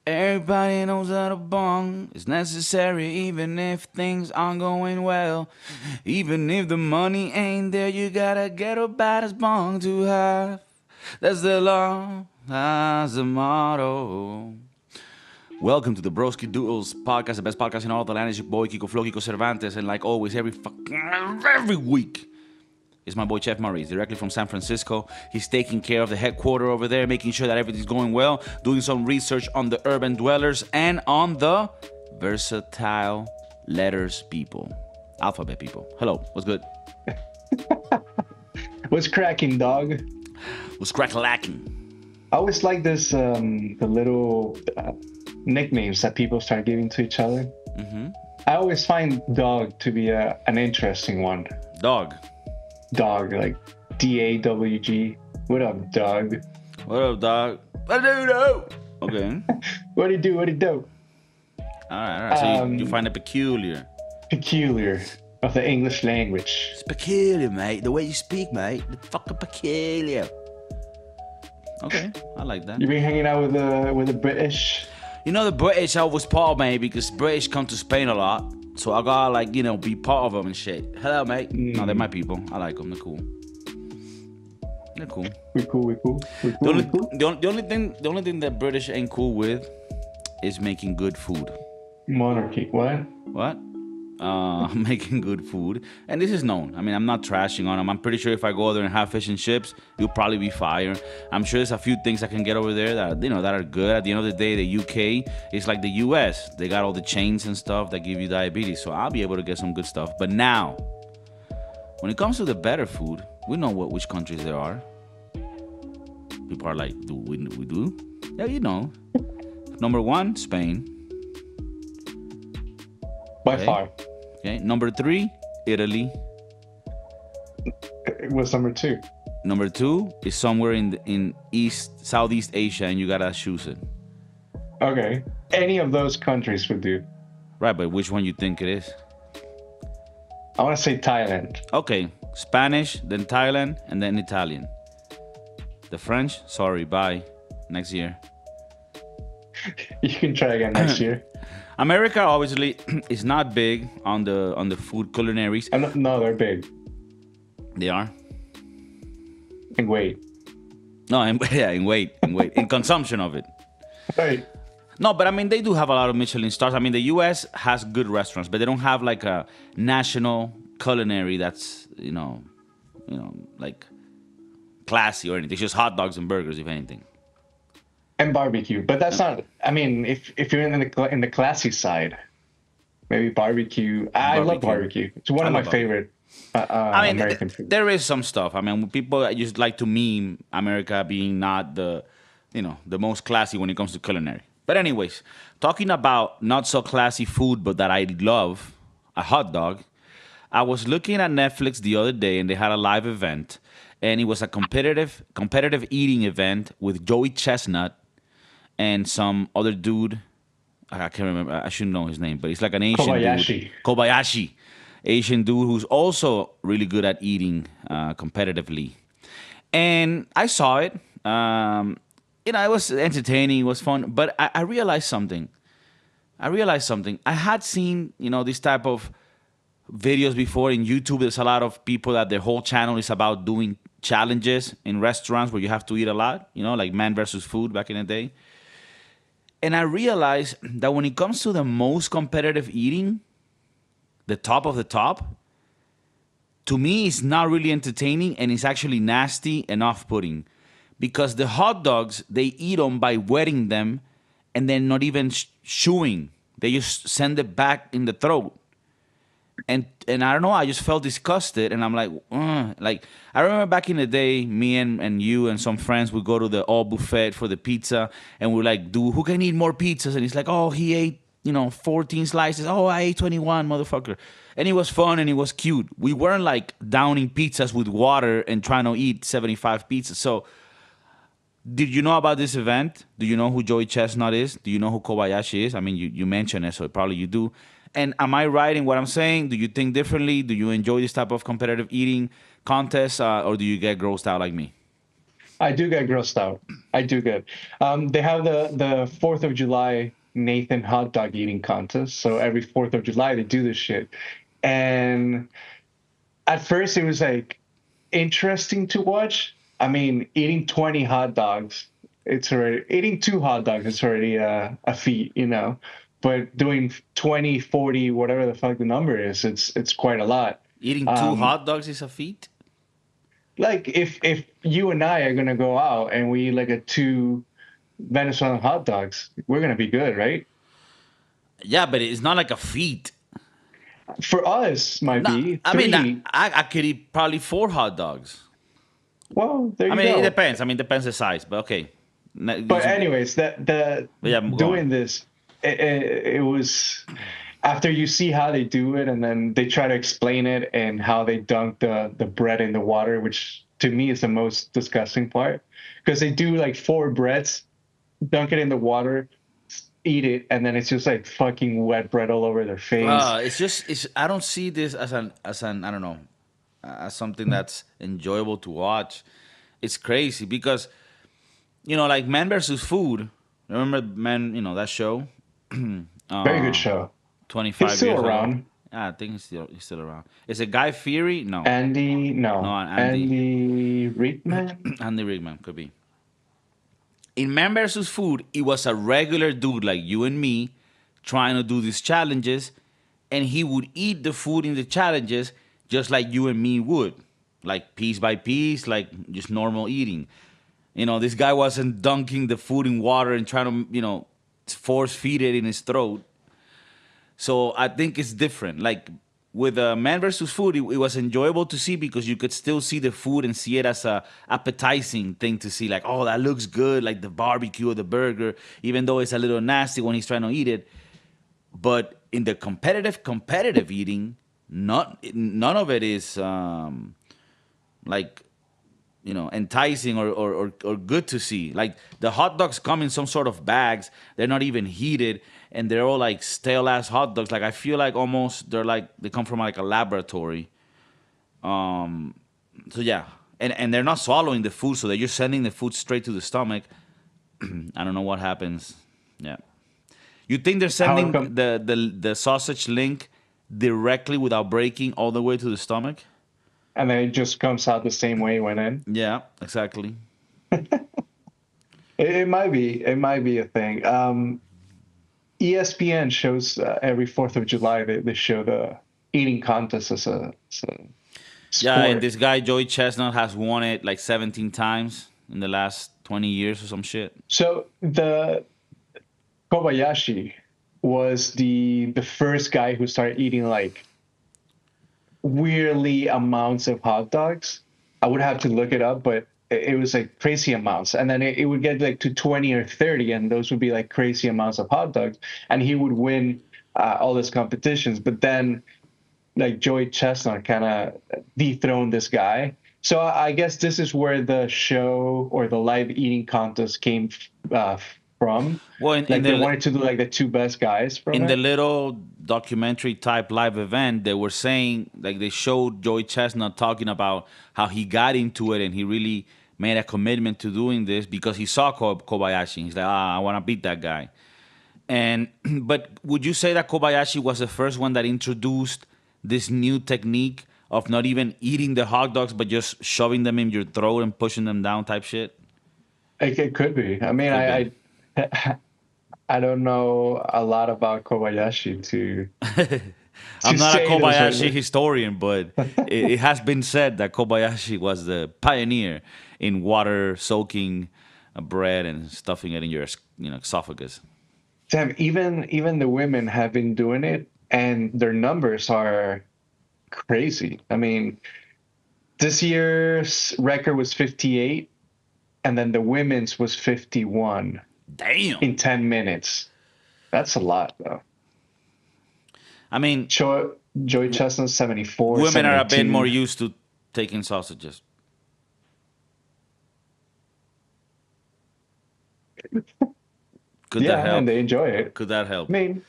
Everybody knows that a bong is necessary even if things aren't going well. Even if the money ain't there, you gotta get a baddest bong to have. That's the law, that's the motto. Welcome to the Broski Doodles podcast, the best podcast in all the land. It's your boy Kiko Flo, Kiko Cervantes, and like always, every week, it's my boy Chef Maurice, directly from San Francisco. He's taking care of the headquarters over there, making sure that everything's going well, doing some research on the urban dwellers and on the versatile letters people, alphabet people. Hello, what's good? What's cracking, dog? What's crack-lacking? I always like this, the little nicknames that people start giving to each other. Mm-hmm. I always find dog to be an interesting one. Dog. Dog, like D-A-W-G. What up, dog? What up, dog? What do you do? Okay. What do you do? What do you do? All right. So you find it peculiar. Peculiar of the English language. It's peculiar, mate. The way you speak, mate. The fucking peculiar. Okay, I like that. You been hanging out with the British? You know, the British I was part of, mate, because British come to Spain a lot. So I gotta, be part of them and shit. Hello, mate. No, they're my people. I like them. They're cool. They're cool. We're cool. The only thing that British ain't cool with is making good food. Monarchy. What? What? Making good food. And this is known. I mean, I'm not trashing on them. I'm pretty sure if I go there and have fish and chips, you'll probably be fire. I'm sure there's a few things I can get over there that, that are good. At the end of the day, the UK is like the US. They got all the chains and stuff that give you diabetes. So I'll be able to get some good stuff. But now, when it comes to the better food, we know which countries there are. People are like, do we do? Yeah, you know. Number one, Spain. By far. Okay. Number 3, Italy. What's number 2? Number 2 is somewhere in Southeast Asia, and you gotta choose it. Okay. Any of those countries would do. Right, but which one you think it is? I want to say Thailand. Okay, Spanish, then Thailand, and then Italian. The French, sorry, bye. Next year. You can try again next year. America obviously is not big on the food culinaries. No, they're big. They are. And weight. No, in weight, in consumption of it. Right. No, but I mean they do have a lot of Michelin stars. I mean the U.S. has good restaurants, but they don't have like a national culinary that's like classy or anything. It's just hot dogs and burgers, if anything. And barbecue, but that's not. I mean, if you're in the classy side, maybe barbecue. I love barbecue. It's one of my favorite American food. There is some stuff. I mean, people just like to meme America being not the most classy when it comes to culinary. But anyways, talking about not so classy food, but that I love, a hot dog. I was looking at Netflix the other day, and they had a live event, and it was a competitive eating event with Joey Chestnut and some other dude. I can't remember. I shouldn't know his name, but he's like an Asian dude. Kobayashi. Asian dude who's also really good at eating competitively. And I saw it. It was entertaining. It was fun. But I realized something. I had seen, this type of videos before in YouTube. There's a lot of people that their whole channel is about doing challenges in restaurants where you have to eat a lot, like Man versus Food back in the day. And I realized that when it comes to the most competitive eating, the top of the top, to me, it's not really entertaining and it's actually nasty and off-putting. Because the hot dogs, they eat them by wetting them and then not even chewing. They just send it back in the throat. And I don't know, I just felt disgusted, and I'm like, I remember back in the day, me and you and some friends would go to the all buffet for the pizza, and we're like, dude, who can eat more pizzas? And he's like, oh, he ate, 14 slices. Oh, I ate 21, motherfucker. And it was fun and it was cute. We weren't like downing pizzas with water and trying to eat 75 pizzas. So, did you know about this event? Do you know who Joey Chestnut is? Do you know who Kobayashi is? I mean, you mentioned it, so probably you do. And am I right in what I'm saying? Do you think differently? Do you enjoy this type of competitive eating contests, or do you get grossed out like me? I do get grossed out. I do good. They have the 4th of July Nathan hot dog eating contest. So every 4th of July they do this shit. And at first it was like interesting to watch. I mean, eating 20 hot dogs, it's already eating 2 hot dogs, it's already a feat, you know. But doing 20, 40, whatever the fuck the number is, it's quite a lot. Eating two Um, hot dogs is a feat? like if you and I are gonna go out and we eat like a 2 Venezuelan hot dogs, we're gonna be good, right? Yeah, but it's not like a feat. For us, might No, be I mean, three. I could eat probably 4 hot dogs. Well, there I you mean, it go. depends. I mean, depends the size, but okay. But anyways, the But yeah, go on. doing this, it was after you see how they do it, and then they try to explain it and how they dunk the bread in the water, which to me is the most disgusting part, because they do like 4 breads, dunk it in the water, eat it, and then it's just like fucking wet bread all over their face. It's just it's. I don't see this as an I don't know, as something that's enjoyable to watch. It's crazy because like Man versus Food. Remember Man? That show. Very good uh, show. He's 25 still years ago. around. Yeah, I think he's still around. Is it Guy Fieri? No, Andy, no, no, Andy. Andy Reitman. Andy Rickman could be. In Man versus Food, it was a regular dude like you and me trying to do these challenges, and he would eat the food in the challenges just like you and me would, like piece by piece, like just normal eating. This guy wasn't dunking the food in water and trying to, force feed it in his throat. So I think it's different. Like with Man versus Food, it was enjoyable to see because you could still see the food and see it as a appetizing thing to see. Like, oh, that looks good, like the barbecue or the burger, even though it's a little nasty when he's trying to eat it. But in the competitive eating, none of it is like enticing or good to see. Like the hot dogs come in some sort of bags. They're not even heated, and they're all like stale ass hot dogs. Like I feel like almost they come from like a laboratory. Um, so yeah, and they're not swallowing the food, so they're just sending the food straight to the stomach. I don't know what happens. Yeah, you think they're How sending come? the sausage link directly without breaking all the way to the stomach? And then it just comes out the same way it went in. Yeah, exactly. It might be a thing. ESPN shows every 4th of July. They show the eating contest as a Yeah, and sport. this guy Joey Chestnut has won it like 17 times in the last 20 years or some shit. So the Kobayashi was the first guy who started eating like weirdly amounts of hot dogs. I would have to look it up, but it was like crazy amounts. And then it would get like to 20 or 30, and those would be like crazy amounts of hot dogs. And he would win all these competitions. But then like Joey Chestnut kind of dethroned this guy. So I guess this is where the show or the live eating contest came uh, from. Well, in Like they the wanted to do like the 2 best guys from in the it. little documentary type live event, they were saying like they showed Joey Chestnut talking about how he got into it and he really made a commitment to doing this because he saw Kobayashi. He's like, I want to beat that guy. And but would you say that Kobayashi was the first one that introduced this new technique of not even eating the hot dogs but just shoving them in your throat and pushing them down type shit? It could be. I mean, Could be. I don't know a lot about Kobayashi to I'm not a say this. Kobayashi historian, but it has been said that Kobayashi was the pioneer in water soaking bread and stuffing it in your esophagus. Damn, even the women have been doing it, and their numbers are crazy. I mean, this year's record was 58, and then the women's was 51 Damn. in 10 minutes. That's a lot, though. I mean, Joey Chestnut 74, women are a bit more 72. used to taking sausages. Could that Yeah, and help? they enjoy it. Could that help? I mean,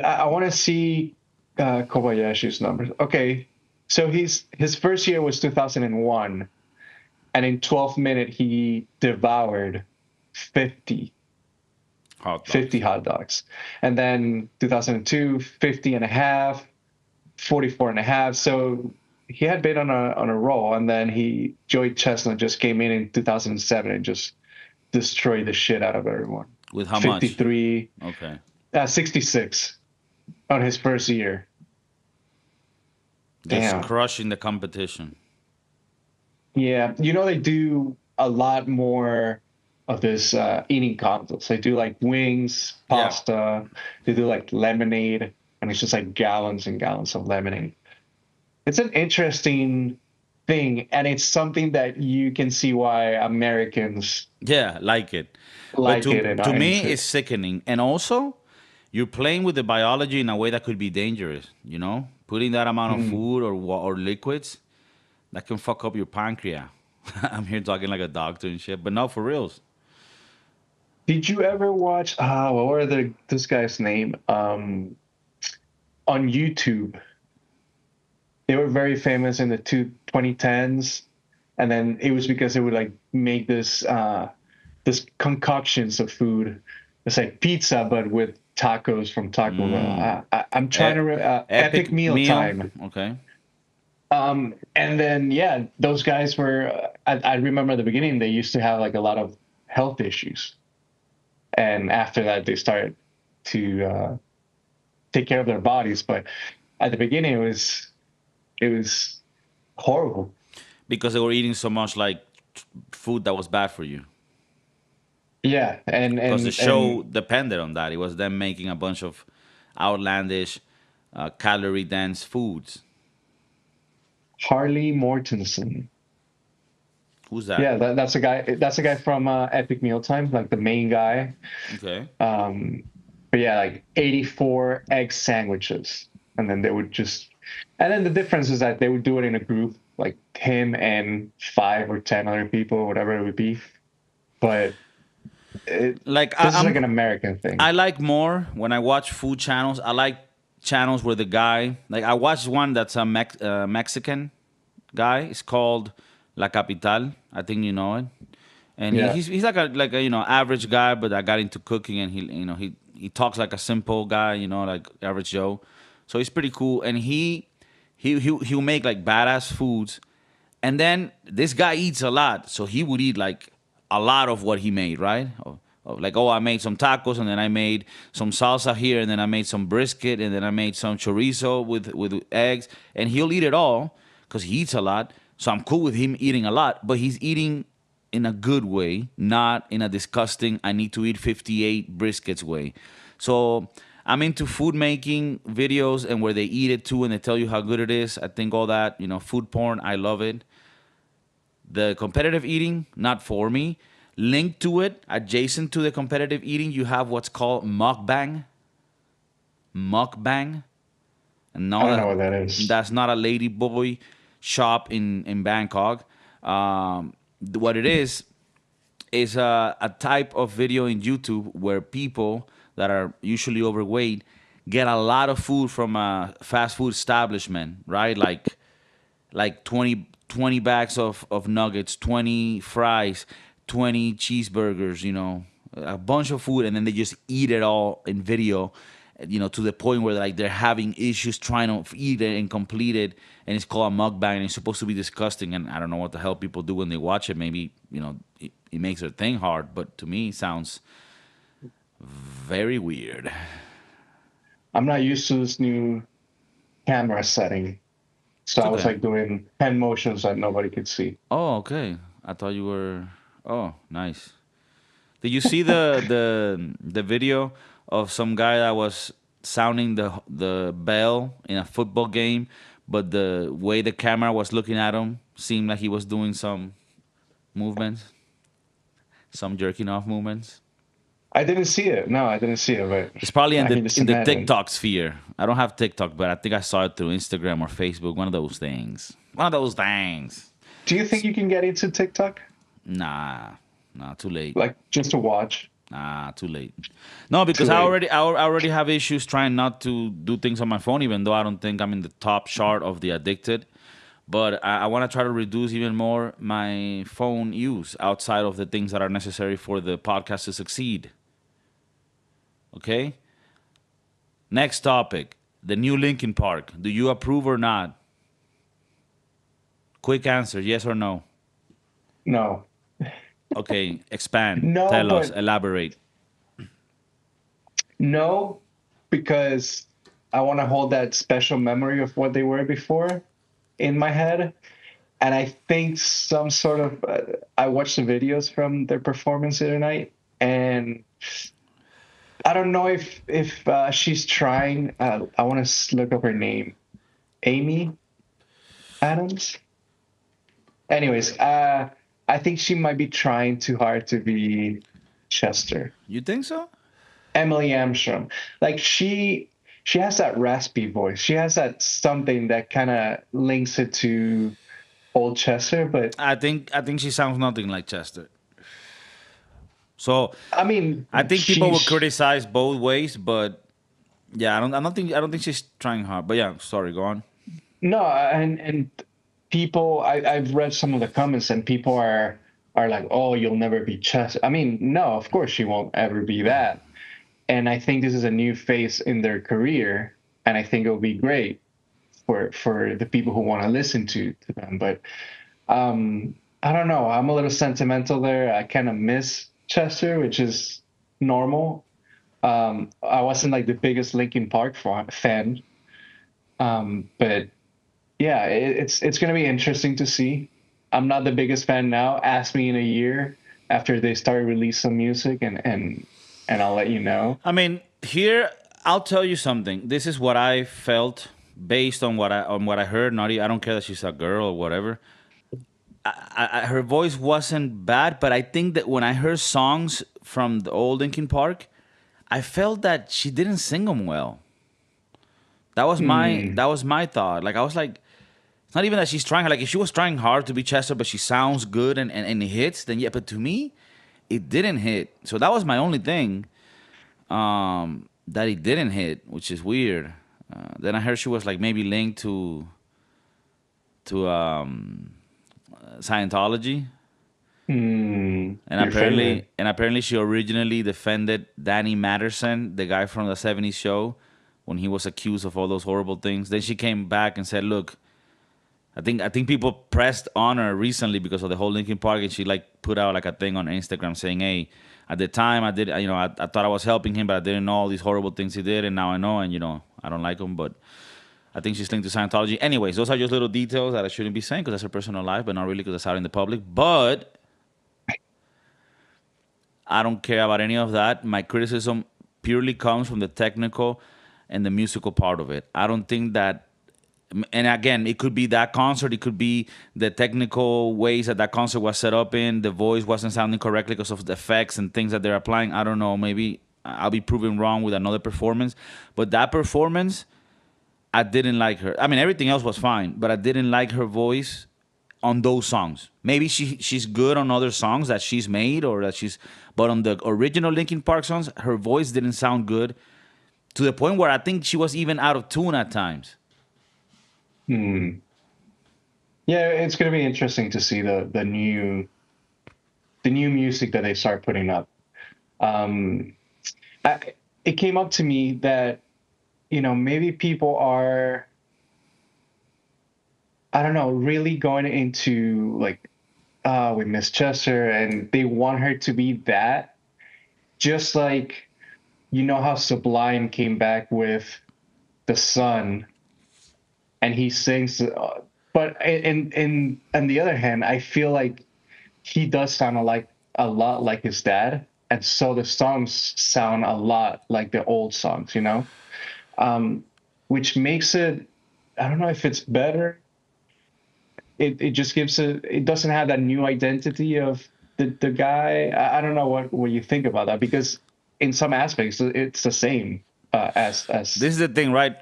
I want to see Kobayashi's numbers. Okay, so his first year was 2001, and in 12 minutes he devoured 50 Hot 50 dogs. hot dogs. And then 2002, 50 and a half, 44 and a half. So he had been on a roll, and then Joey Chestnut just came in 2007 and just destroyed the shit out of everyone. With how much? 53, Okay. 66 on his first year. Just Damn. crushing the competition. Yeah, they do a lot more of this eating contests. They do like wings, Yeah. pasta. They do like lemonade, and it's just like gallons and gallons of lemonade. It's an interesting thing, and it's something that you can see why Americans Yeah, like it. But like to it and to are me, into it's it. sickening. And also, you're playing with the biology in a way that could be dangerous. Putting that amount of Mm. food or liquids that can fuck up your pancreas. I'm here talking like a doctor and shit, but no, for reals. Did you ever watch? What were this guy's name? On YouTube, they were very famous in the 2010s, and then it was because they would like make this concoctions of food. It's like pizza, but with tacos from Taco Bell. Mm. I'm trying E- to Epic Epic Meal meal. Time. Okay. And then yeah, those guys were. I remember at the beginning they used to have like a lot of health issues, and after that they started to take care of their bodies. But at the beginning it was horrible. Because they were eating so much like food that was bad for you. Yeah, and Because the and show and depended on that. It was them making a bunch of outlandish, calorie dense foods. Harley Mortensen. Who's that? Yeah, that's a guy. That's a guy from Epic Mealtime, like the main guy. Okay. Um, but yeah, like 84 egg sandwiches, and then they would just, and then the difference is that they would do it in a group, like him and 5 or 10 other people, whatever it would be. But Like this is like an American I thing. like more when I watch food channels. I like channels where the guy, like I watched one that's a Mexican guy. It's called La Capital. I think you know it. And Yeah, he's like a average guy, but I got into cooking, and he talks like a simple guy, like average Joe. So he's pretty cool, and he'll make like badass foods, and then this guy eats a lot, so he would eat like a lot of what he made, right? Like, I made some tacos, and then I made some salsa here, and then I made some brisket, and then I made some chorizo with eggs, and he'll eat it all because he eats a lot. So I'm cool with him eating a lot, but he's eating in a good way, not in a disgusting, I need to eat 58 briskets way. So I'm into food making videos and where they eat it too and they tell you how good it is. I think all that, food porn, I love it. The competitive eating, not for me. Linked to it, adjacent to the competitive eating, you have what's called mukbang. Mukbang. And I no, don't know what that is. that's not a lady boy shop in Bangkok. What it is a type of video in YouTube where people that are usually overweight get a lot of food from a fast food establishment, right? Like 20 bags of nuggets, 20 fries, 20 cheeseburgers, a bunch of food, and then they just eat it all in video, to the point where like they're having issues trying to eat it and complete it, and it's called a mukbang, and it's supposed to be disgusting, and I don't know what the hell people do when they watch it. Maybe it makes their thing hard, but to me, it sounds very weird. I'm not used to this new camera setting, so It's I was okay. like doing hand motions that nobody could see. Oh, okay. I thought you were. Oh, nice. Did you see the video of some guy that was sounding the bell in a football game, but the way the camera was looking at him seemed like he was doing some movements, some jerking off movements. I didn't see it. No, I didn't see it, but It's probably in I the can just in the imagine. TikTok sphere. I don't have TikTok, but I think I saw it through Instagram or Facebook. One of those things. One of those things. Do you think you can get into TikTok? Nah, nah, too late. Like just to watch? Nah, too late. No, Too because late. I already have issues trying not to do things on my phone, even though I don't think I'm in the top chart of the addicted. But I want to try to reduce even more my phone use outside of the things that are necessary for the podcast to succeed. Okay? Next topic, the new Linkin Park. Do you approve or not? Quick answer, yes or no? No, Okay, expand. no, Tell us, but elaborate. no, because I want to hold that special memory of what they were before in my head. And I think some sort of, I watched the videos from their performance the other night, and I don't know if she's trying. I want to look up her name, Amy Adams. Anyways, I think she might be trying too hard to be Chester. You think so? Emily Armstrong. Like she has that raspy voice. She has that something that kind of links it to old Chester, but I think she sounds nothing like Chester. So I mean, I think people will she's criticize both ways, but yeah, I don't think she's trying hard. But yeah, sorry, go on. no, and people I've read some of the comments and people are like, "Oh, you'll never be Chester." I mean, no, of course she won't ever be that. And I think this is a new phase in their career, and I think it'll be great for the people who want to listen to them. But I don't know. I'm a little sentimental there. I kind of miss Chester, which is normal. I wasn't like the biggest Linkin Park fan, but yeah, it's going to be interesting to see. I'm not the biggest fan now. Ask me in a year after they start release some music, and I'll let you know. I mean, here I'll tell you something. This is what I felt based on what I heard. I don't care that she's a girl or whatever. Her voice wasn't bad, but I think that when I heard songs from the old Linkin Park, I felt that she didn't sing them well. Hmm. That was my thought. Like I was like, it's not even that she's trying. Like if she was trying hard to be Chester, but she sounds good and it hits, then yeah. But to me, it didn't hit. So that was my only thing. That it didn't hit, which is weird. Then I heard she was like maybe linked to Scientology, and Your favorite. apparently she originally defended Danny Matterson, the guy from the '70s show, when he was accused of all those horrible things. Then she came back and said, "Look, I think people pressed on her recently because of the whole Linkin Park, and she like put out like a thing on Instagram saying, "Hey, at the time I did, I thought I was helping him, but I didn't know all these horrible things he did, and now I know, and I don't like him, but." I think she's linked to Scientology. Anyways, those are just little details that I shouldn't be saying because that's her personal life, but not really because it's out in the public. But I don't care about any of that. My criticism purely comes from the technical and the musical part of it. I don't think that, and again, it could be that concert, it could be the technical ways that concert was set up in. The voice wasn't sounding correctly because of the effects and things that they're applying. I don't know. Maybe I'll be proven wrong with another performance, but that performance, I didn't like her. I mean, everything else was fine, but I didn't like her voice on those songs. Maybe she's good on other songs that she's made or that she's, but on the original Linkin Park songs, her voice didn't sound good to the point where I think she was even out of tune at times. Hmm. Yeah, it's going to be interesting to see the new music that they start putting up. Um, it came up to me that maybe people are, I don't know, really going into like, with Miss Chester, and they want her to be that, just like how Sublime came back with the Sun, and he sings. But in on the other hand, I feel like he does sound a lot like his dad, and so the songs sound a lot like the old songs, um, which makes it. I don't know if it's better. It just gives it doesn't have that new identity of the guy. I don't know what you think about that, because in some aspects it's the same, as This is the thing, right?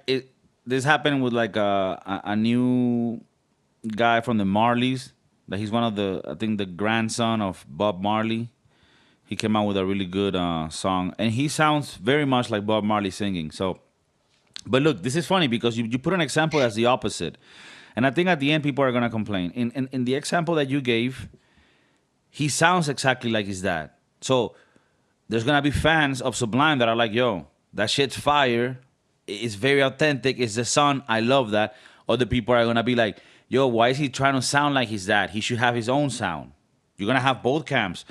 This happened with like a new guy from the Marleys. That he's one of the, I think, the grandson of Bob Marley. He came out with a really good song, and he sounds very much like Bob Marley singing. So, but look, this is funny because you put an example that's the opposite. And I think at the end, people are gonna complain. In the example that you gave, he sounds exactly like his dad. So there's gonna be fans of Sublime that are like, "Yo, that shit's fire. It's very authentic. It's the son. I love that." Other people are gonna be like, "Yo, why is he trying to sound like his dad? He should have his own sound." You're gonna have both camps.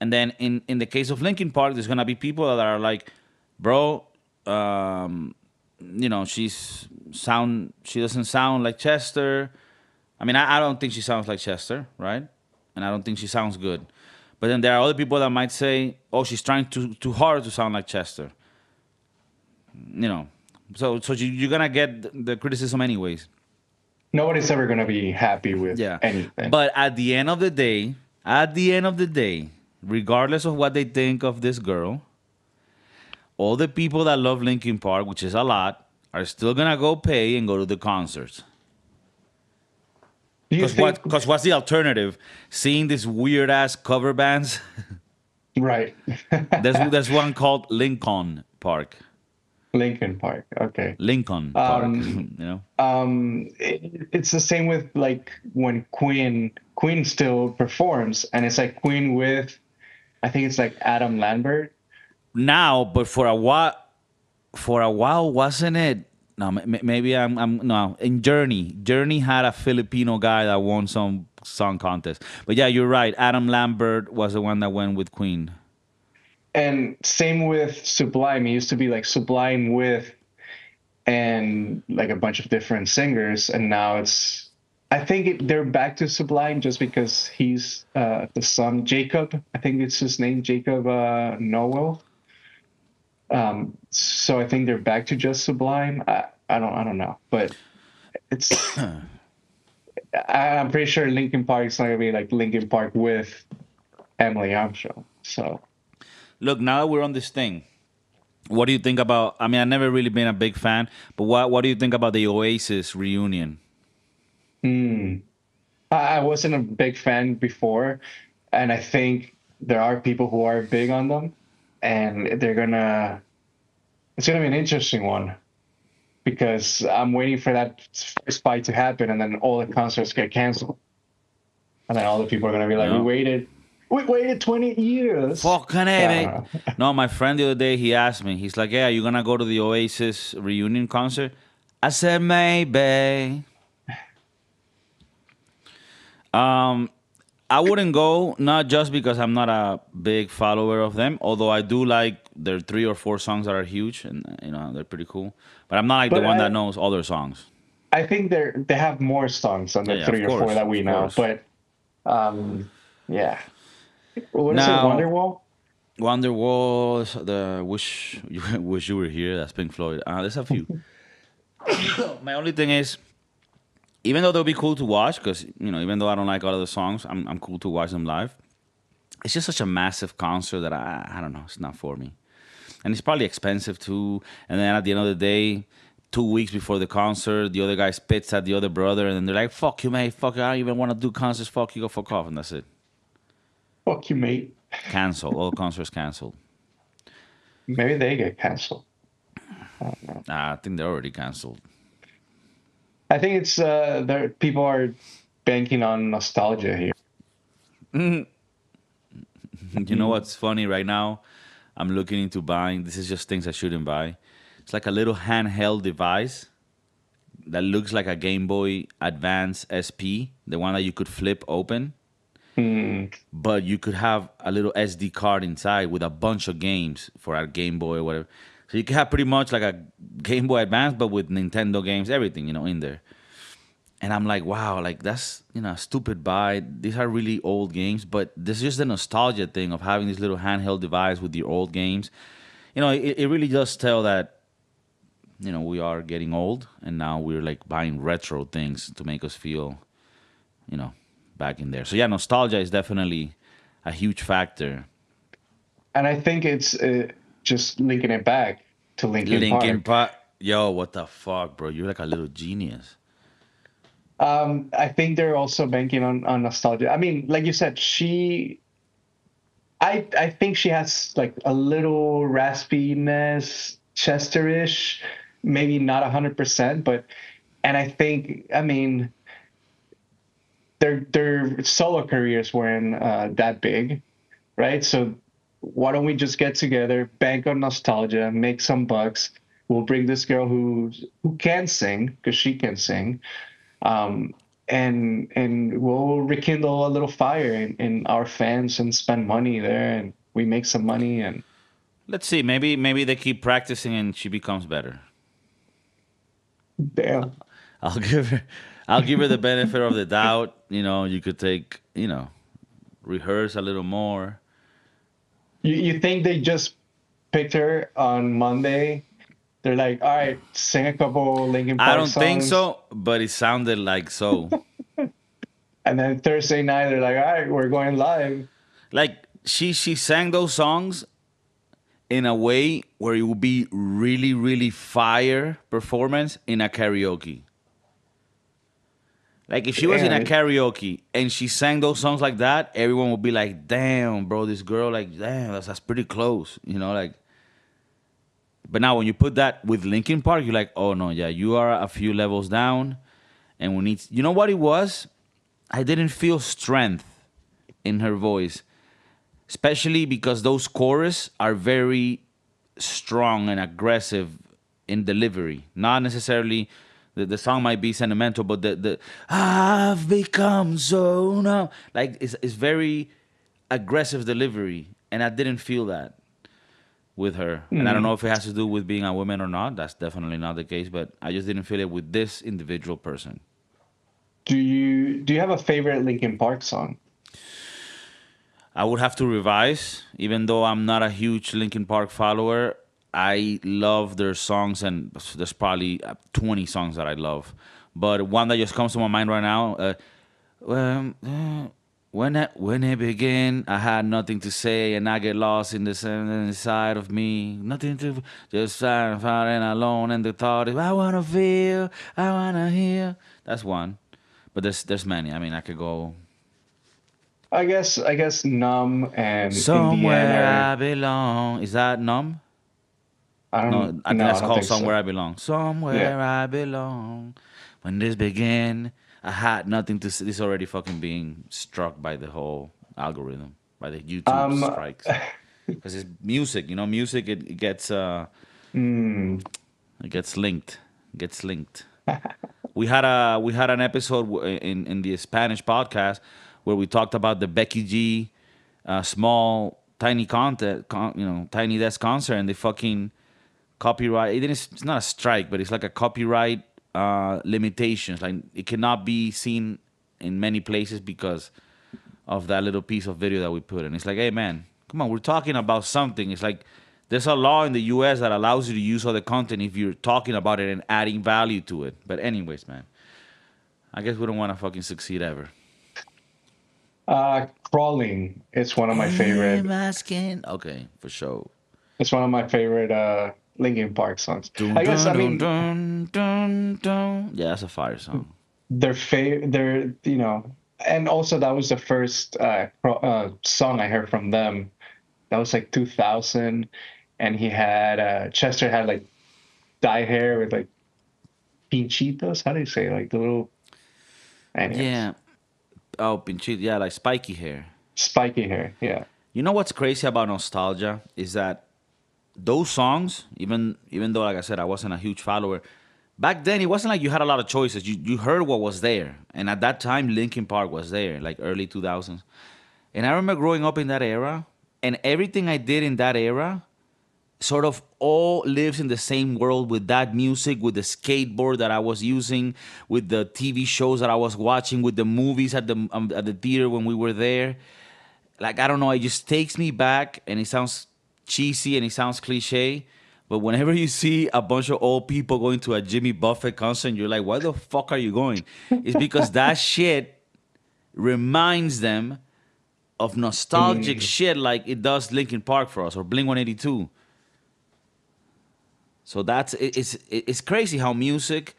And then in the case of Linkin Park, there's gonna be people that are like, "Bro, she doesn't sound like Chester." I mean, I don't think she sounds like Chester, right? And I don't think she sounds good. But then there are other people that might say, "Oh, she's trying too hard to sound like Chester." You know, so you're gonna get the criticism anyways. Nobody's ever going to be happy with Yeah. anything. But at the end of the day, regardless of what they think of this girl, all the people that love Linkin Park, which is a lot, are still gonna go pay and go to the concerts. Do you think, Because what's the alternative? Seeing these weird ass cover bands. right? There's one called Lincoln Park. Linkin Park. Okay. Lincoln Park. Um, it's the same with like when Queen still performs, and it's like Queen with, I think it's like Adam Lambert. Now, but for a while, wasn't it? No, maybe I'm no. In Journey had a Filipino guy that won some song contest. But yeah, you're right. Adam Lambert was the one that went with Queen. And same with Sublime. It used to be like Sublime with and like a bunch of different singers, and now it's. I think they're back to Sublime just because he's the son Jacob. I think it's his name, Jacob Noel. So I think they're back to just Sublime. I don't know, but it's. I'm pretty sure Linkin Park is not gonna be like Linkin Park with Emily Armstrong. So. Look, now that we're on this thing, what do you think about? I mean, I've never really been a big fan, but what do you think about the Oasis reunion? I wasn't a big fan before, and I think there are people who are big on them, and it's gonna be an interesting one because I'm waiting for that first fight to happen, and then all the concerts get canceled, and then all the people are gonna be like, Yeah. we waited 20 years. Fucking A, mate. Uh, No, my friend the other day, he asked me, he's like, "Yeah, you gonna go to the Oasis reunion concert?" I said, "Maybe." I wouldn't go, not just because I'm not a big follower of them, although I do like their 3 or 4 songs that are huge and they're pretty cool. But I'm not like the but one that knows all their songs. I think they have more songs than Yeah, the yeah, of three or four course, that we of know. course. But yeah, what is it? Now, Wonderwall? Wonderwall, the wish you were here. That's Pink Floyd. There's a few. My only thing is, even though they'll be cool to watch, because even though I don't like all of the songs, I'm cool to watch them live. It's just such a massive concert that I don't know. It's not for me, and it's probably expensive too. And then at the end of the day, 2 weeks before the concert, the other guy spits at the other brother, and then they're like, "Fuck you, mate. Fuck you. I don't even want to do concerts. Fuck you. Go fuck off." And that's it. Fuck you, mate. Canceled. All concerts canceled. Maybe they get canceled. I don't know. I think they're already canceled. I think it's there. People are banking on nostalgia here. You know what's funny right now? I'm looking into buying. This is just things I shouldn't buy. It's like a little handheld device that looks like a Game Boy Advance SP, the one that you could flip open, but you could have a little SD card inside with a bunch of games for a Game Boy or whatever. So you can have pretty much like a Game Boy Advance, but with Nintendo games, everything, in there. And I'm like, wow, like that's a stupid buy. These are really old games, but this is just the nostalgia thing of having this little handheld device with your old games. It really does tell that we are getting old, and now we're like buying retro things to make us feel, back in there. So yeah, nostalgia is definitely a huge factor. And I think it's just linking it back to Linkin Linkin Park. Park, yo, what the fuck, bro? You're like a little genius. I think they're also banking on nostalgia. I mean, like you said, I think she has like a little raspiness, Chesterish, maybe not 100%, but, and I think, I mean, their solo careers weren't that big, right? So why don't we just get together, bank on nostalgia, make some bucks? We'll bring this girl who can sing because she can sing, um, and we'll rekindle a little fire in our fans and spend money there, and we make some money and Let's see. Maybe they keep practicing and she becomes better. damn. I'll give her I'll give her the benefit of the doubt. You could take, rehearse a little more. You think they just picked her on Monday? They're like, all right, sing a couple Linkin I Park don't think songs. so, but it sounded like so. And then Thursday night, they're like, all right, we're going live. Like she sang those songs in a way where it would be really, really fire performance in a karaoke. Like if she was in a Damn. karaoke and she sang those songs like that, everyone would be like, "Damn, bro, this girl, like, damn, that's pretty close," like. But now when you put that with Linkin Park, you're like, "Oh no, yeah, you are a few levels down, and we need." You know what it was? I didn't feel strength in her voice, especially because those chorus are very strong and aggressive in delivery. Not necessarily the song might be sentimental, but the I've become so numb, like it's very aggressive delivery, and I didn't feel that with her. And I don't know Hmm. if it has to do with being a woman or not. That's definitely not the case, but I just didn't feel it with this individual person. Do you have a favorite Linkin Park song? I would have to revise, even though I'm not a huge Linkin Park follower. I love their songs, and there's probably 20 songs that I love. But one that just comes to my mind right now, well, when it began, I had nothing to say, and I get lost in the inside of me. Nothing to just find and alone, and the thought is, I wanna feel, I wanna hear. That's one, but there's many. I mean, I could go I guess Numb and In the End somewhere are I belong. Is that numb? I No, don't I think no, I that's don't called think Somewhere so. I Belong. Yeah. Somewhere I belong. When this began, I had nothing to say. This already fucking being struck by the whole algorithm, by the YouTube Um strikes. Because it's music, music mm, it gets linked. Gets linked. We had an episode in the Spanish podcast where we talked about the Becky G small tiny tiny desk concert, and they fucking copyright. It's not a strike, but it's like a copyright limitations. Like it cannot be seen in many places because of that little piece of video that we put in. It's like, hey man, come on, we're talking about something. It's like there's a law in the U.S. that allows you to use other content if you're talking about it and adding value to it. But anyways, man, I guess we don't want to fucking succeed ever. Crawling is one of my Am favorite. I skin? Okay, for sure. It's one of my favorite Linkin Park songs. Dun I guess dun I dun mean dun dun dun. Yeah, that's a fire song. their and also that was the first song I heard from them. That was like 2000, and he had Chester had like dye hair with like pinchitos. How do you say like the little anyways Yeah. Oh, pinchito. Yeah, like spiky hair. spiky hair? Yeah. You know what's crazy about nostalgia is that those songs, even though like I said I wasn't a huge follower, back then it wasn't like you had a lot of choices. You heard what was there, and at that time Linkin Park was there, like early 2000s. And I remember growing up in that era, and everything I did in that era sort of all lives in the same world with that music, with the skateboard that I was using, with the TV shows that I was watching, with the movies at the theater when we were there. Like I don't know, it just takes me back, and it sounds cheesy and it sounds cliche. But whenever you see a bunch of old people going to a Jimmy Buffett concert, you're like, why the fuck are you going? It's because that shit reminds them of nostalgic Mm, shit like it does Linkin Park for us or Blink 182. So it's crazy how music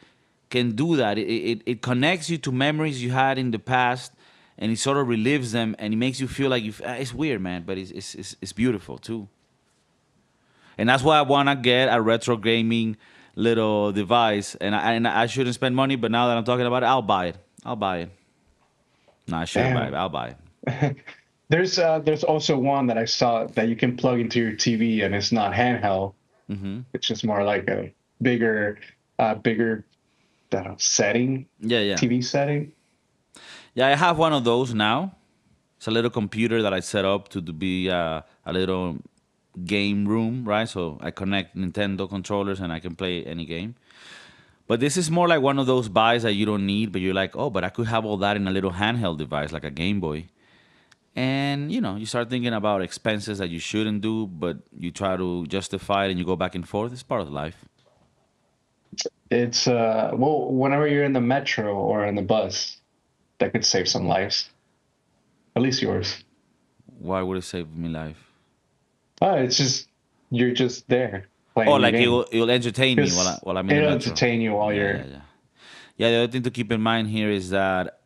can do that. It connects you to memories you had in the past, and it sort of relives them, and it makes you feel like it's weird, man, but it's beautiful too. And that's why I wanna get a retro gaming little device, and I shouldn't spend money, but now that I'm talking about it, I'll buy it. I'll buy it. No, I should buy it. Damn. I'll buy it. There's also one that I saw that you can plug into your TV and it's not handheld. Hmm. It's just more like a bigger, bigger setting, Yeah, yeah. TV setting. Yeah, I have one of those now. It's a little computer that I set up to be a little game room, right? So I connect Nintendo controllers and I can play any game. But this is more like one of those buys that you don't need, but you're like, oh, but I could have all that in a little handheld device like a Game Boy. And you start thinking about expenses that you shouldn't do, but you try to justify it and you go back and forth. It's part of life. It's well, whenever you're in the metro or in the bus, that could save some lives. At least yours. Why would it save me life? Oh, it's just you're just there Oh, playing your like game. it'll entertain me while Because while I'm in the it'll metro. entertain you while Yeah, you're. yeah, yeah. Yeah, the other thing to keep in mind here is that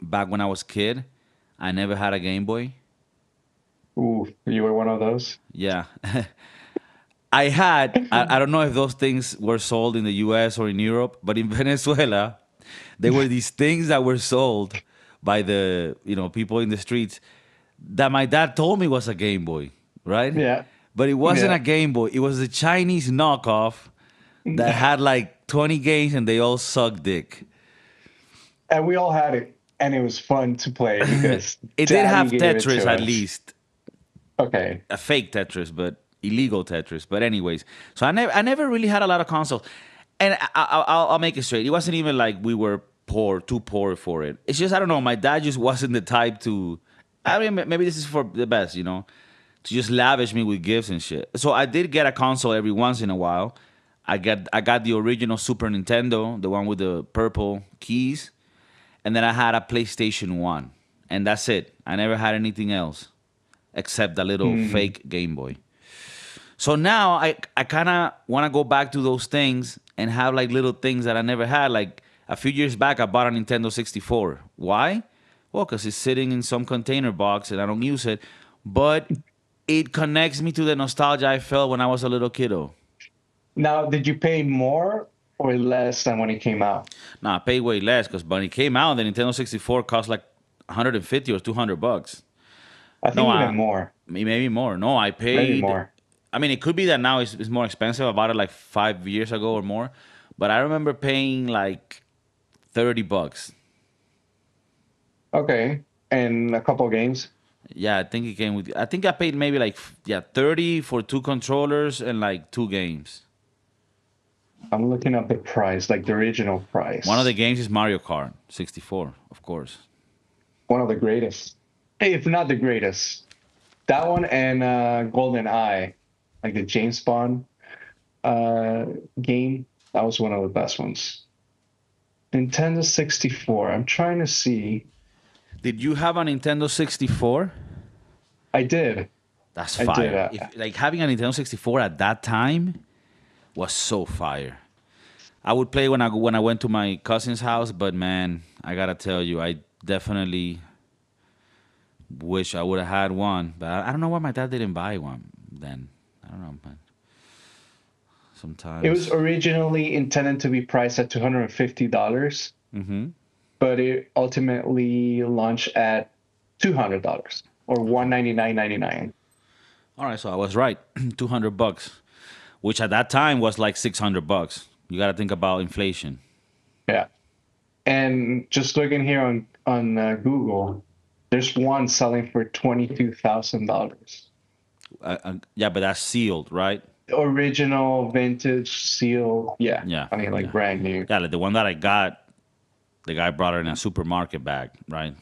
back when I was a kid, I never had a Game Boy. Ooh, you were one of those. Yeah. I don't know if those things were sold in the US or in Europe, but in Venezuela, there were these things that were sold by the, people in the streets that my dad told me was a Game Boy, right? Yeah, But it wasn't a yeah. Game Boy. It was a Chinese knockoff that had like 20 games and they all sucked dick. And we all had it, and it was fun to play because It did Daddy have gave it Tetris to at us. least, Okay. a fake Tetris, but illegal Tetris. But anyways, so I never really had a lot of consoles, and I'll make it straight. It wasn't even like we were poor, too poor for it. It's just I don't know. My dad just wasn't the type to. I mean, maybe this is for the best, to just lavish me with gifts and shit. So I did get a console every once in a while. I got the original Super Nintendo, the one with the purple keys, and then I had a PlayStation 1. And that's it. I never had anything else except a little Hmm. fake Game Boy. So now I kind of want to go back to those things and have like little things that I never had. Like a few years back, I bought a Nintendo 64. Why? Well, because it's sitting in some container box and I don't use it. But it connects me to the nostalgia I felt when I was a little kiddo. Now, did you pay more or less than when it came out? Nah, I paid way less because when it came out, the Nintendo 64 cost like 150 or $200. I No, think even more. maybe more. No, I Maybe paid. more. I mean, it could be that now it's more expensive. I bought it like 5 years ago or more, but I remember paying like $30. Okay. And a couple games. Yeah, I think it came with. I think I paid maybe like 30 for two controllers and like two games. I'm looking up the price, like the original One of the price. games is Mario Kart 64, of course. One of the greatest, if not the greatest. That one and Golden Eye, like the James Bond uh, game. That was one of the best ones. Nintendo 64. I'm trying to see. Did you have a Nintendo 64? I did. That's I did. fire. If like having a Nintendo 64 at that time was so fire. I would play when I went to my cousin's house, but man, I gotta tell you, I definitely wish I would have had one. But I don't know why my dad didn't buy one then. I don't know, man. It was Sometimes. originally intended to be priced at $250, Mm-hmm. but it ultimately launched at $200 or $199.99. All right, so I was right. $200, which at that time was like $600. You gotta think about inflation. Yeah. And just looking here on Google, there's one selling for $22,000. Yeah, but that's sealed, right? Original vintage seal. Yeah. Yeah, I mean, like yeah, brand new. yeah. Like the one that I got, the guy brought it in a supermarket bag, right?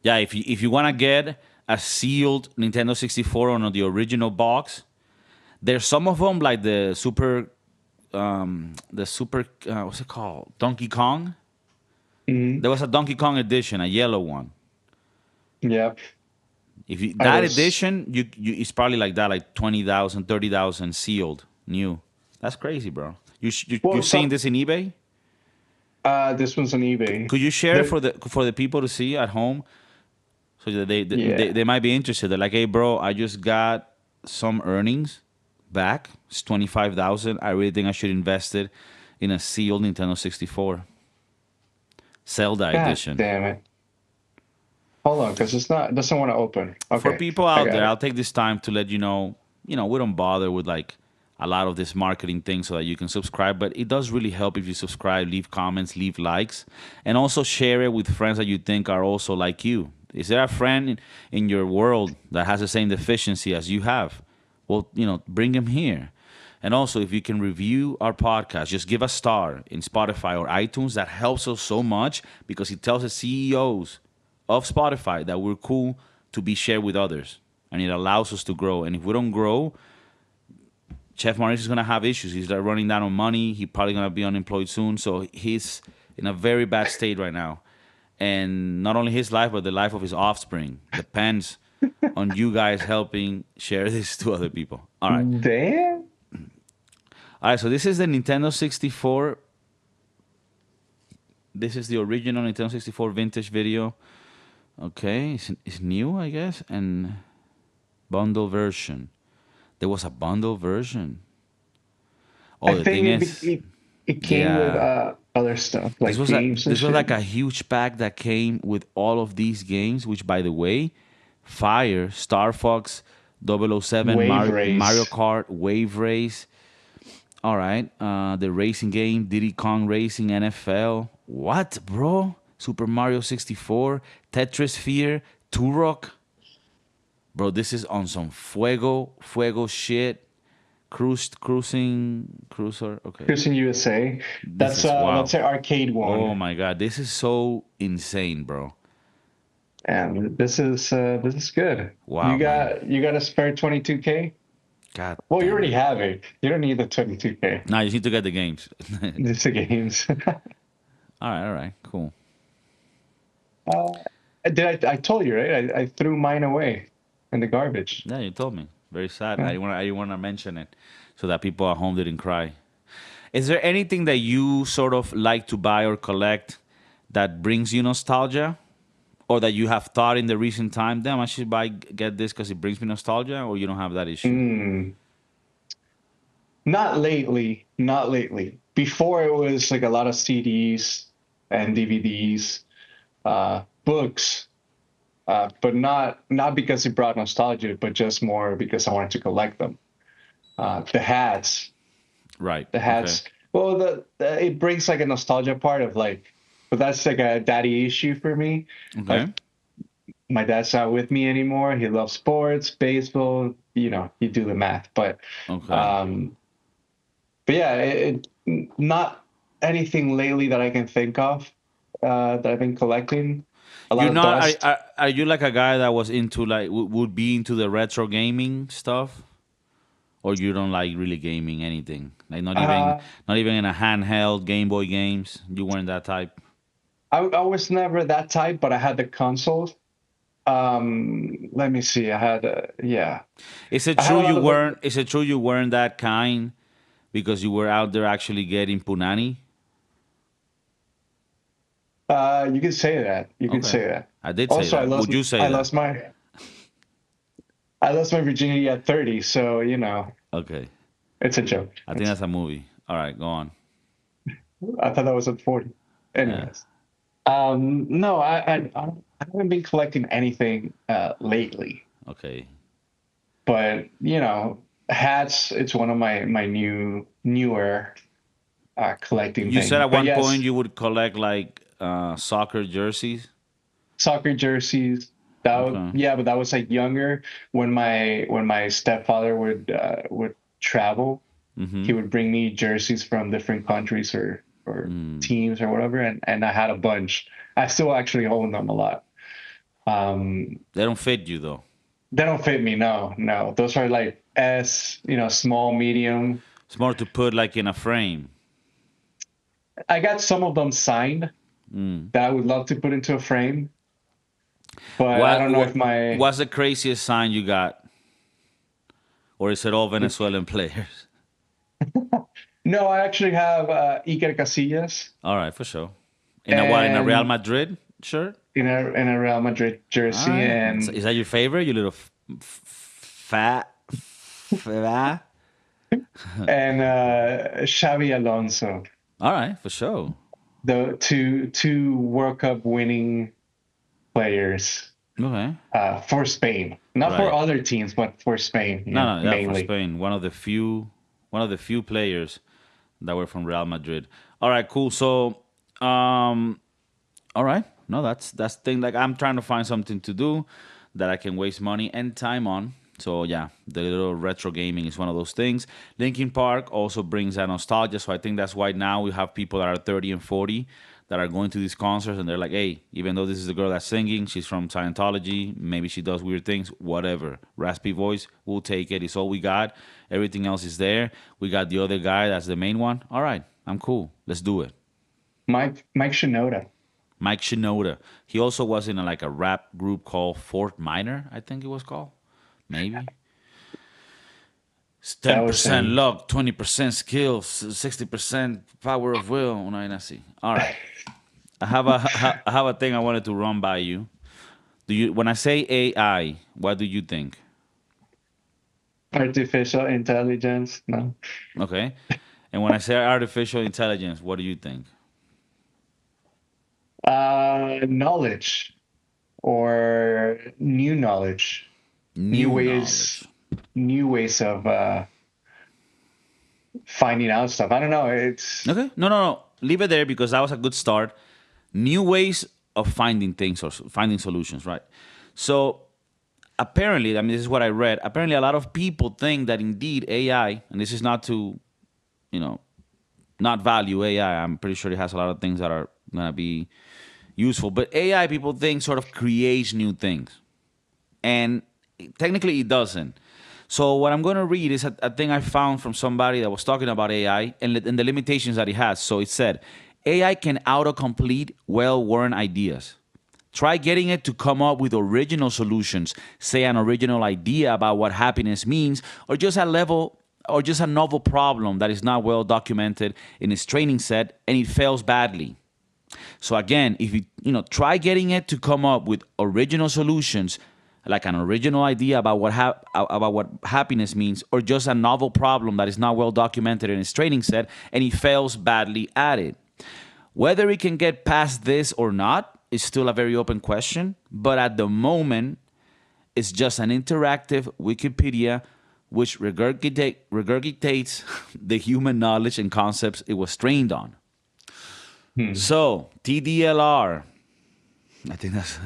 Yeah, if you want to get a sealed Nintendo 64 on the original box, there's some of them like the super what's it called? Donkey Kong. Hmm. There was a Donkey Kong edition, a yellow one. Yeah. If you I that was, edition, you it's probably like that, like 20,000, 30,000 sealed, new. That's crazy, bro. You well, seeing some, this in eBay? this one's on eBay. Could you share There, for the people to see at home so that they yeah. might be interested? They're like, hey, bro, I just got some earnings back. It's 25,000. I really think I should invest it in a sealed Nintendo 64 Zelda God edition. damn it. Hold on, because it doesn't want to open. For Okay, people I out got there, I'll it. take this time to let you know, we don't bother with like a lot of this marketing thing so that you can subscribe, but it does really help if you subscribe, leave comments, leave likes, and also share it with friends that you think are also like you. Is there a friend in your world that has the same deficiency as you have? Well, you know, bring him here. And also, if you can review our podcast, just give a star in Spotify or iTunes. That helps us so much because it tells the CEOs of Spotify that we're cool to be shared with others. And it allows us to grow. And if we don't grow, Chef Maurice is going to have issues. He's like running down on money. He's probably going to be unemployed soon. So he's in a very bad state right now. And not only his life, but the life of his offspring depends on you guys helping share this to other people. All right. Damn. All right. So this is the Nintendo 64. This is the original Nintendo 64 vintage video. Okay. It's new, I guess. And bundle version. There was a bundle version. I Oh, the thing think is, it came with yeah. other stuff like games and This was shit. like a huge pack that came with all of these games, which by the way, Fire, Star Fox, 007, Wave Mario Race. Kart, Wave Race. All right, the racing game, Diddy Kong Racing, NFL. What, bro? Super Mario 64, Tetris Sphere, Turok. Bro, this is on some fuego shit. Cruiser. Okay, Cruising USA. this is That's wow. an arcade Oh one. my god, this is so insane, bro. And this is good. Wow, man. You got a spare 22K? God Well, you already damn. have it. You don't need the 22K. Now you need to get the games. Just the games. All right, cool. uh, I told you, right? I threw mine away in the garbage. Yeah, you told me. Very sad. Yeah. I didn't want to mention it so that people at home didn't cry. Is there anything that you sort of like to buy or collect that brings you nostalgia? Or that you have thought in the recent time, damn, I should get this because it brings me nostalgia, or you don't have that issue? Mm, not lately. Not lately. Before it was like a lot of CDs and DVDs, books, but not because it brought nostalgia, but just more because I wanted to collect them. The hats, Right. the Okay. hats. Well, it brings like a nostalgia part of like, but that's like a daddy issue for me. Okay. Like my dad's not with me anymore. He loves sports, baseball. You know, you do the math, Okay. um, but yeah, not anything lately that I can think of that I've been collecting. A lot You're of not. dust. Are you like a guy that was into like would be into the retro gaming stuff, or you don't like really gaming anything? Like Uh, not even in a handheld Game Boy games. You weren't that type. I was never that type, but I had the consoles. Let me see. I had, yeah, Is it I had true a lot you of weren't? Is it true you weren't that kind because you were out there actually getting punani? you could say that. You could Okay, say that. I did say Also, that. Would you say I that? lost I lost my virginity at 30, so you know, Okay, it's a joke. I think that's a movie. All right, go on. I thought that was at 40. Yeah. Anyways, no, I haven't been collecting anything lately, Okay. but you know, hats. It's one of my newer collecting You said things. at But one point yes, you would collect like soccer jerseys. soccer jerseys. Okay. Yeah, but that was like younger when my stepfather would travel. Mm-hmm. He would bring me jerseys from different countries or teams or whatever, and I had a bunch. I still actually own them a lot. Um, They don't fit you though. they don't fit me. No, no. Those are like S, you know, small, medium. It's more to put like in a frame. I got some of them signed that I would love to put into a frame, but I don't know if my What's the craziest sign you got, or is it all Venezuelan players? no, I actually have Iker Casillas All right, for sure. In a what? In a Real and Madrid shirt? in a Real Madrid All jersey right. and Is that your favorite? You little fat. Xavi Alonso, All right, for sure. the two World Cup winning players. Okay. for Spain, not for Right. other teams, but for Spain, No, no, yeah, for mainly. Spain, one of the few players that were from Real Madrid. All right, cool. So, um, all right, no, that's the thing. Like, I'm trying to find something to do that I can waste money and time on. So yeah, the little retro gaming is one of those things. Linkin Park also brings that nostalgia. So I think that's why now we have people that are 30 and 40 that are going to these concerts and they're like, hey, even though this is the girl that's singing, she's from Scientology, maybe she does weird things, whatever. Raspy voice, we'll take it. It's all we got. Everything else is there. We got the other guy that's the main one. All right, I'm cool. Let's do it. Mike Shinoda. Mike Shinoda. He also was in like a rap group called Fort Minor, I think it was called. Maybe. It's That was 10% him. luck, 20% skills, 60% power of will. Una vaina así. All right. I have a thing I wanted to run by you. Do you when I say AI, what do you think? Artificial intelligence. No. Okay. And when I say artificial intelligence, what do you think? Knowledge or new knowledge, new New ways, knowledge. new ways of finding out stuff. I don't know. Okay. No, no, no. Leave it there because that was a good start. New ways of finding things or finding solutions, right? So apparently, I mean, this is what I read. Apparently, a lot of people think that indeed AI, and this is not to, you know, not value AI. I'm pretty sure it has a lot of things that are gonna be useful. But AI, people think, sort of creates new things, and technically, it doesn't. So what I'm going to read is a thing I found from somebody that was talking about AI and the limitations that it has. So it said, AI can autocomplete well-worn ideas. Try getting it to come up with original solutions, say an original idea about what happiness means, or just a level or just a novel problem that is not well documented in its training set and it fails badly. So again, if you try getting it to come up with original solutions, like an original idea about about what happiness means, or just a novel problem that is not well documented in its training set, and it fails badly at it. Whether it can get past this or not is still a very open question, but at the moment, it's just an interactive Wikipedia which regurgitates the human knowledge and concepts it was trained on. Hmm. So, TDLR, I think that's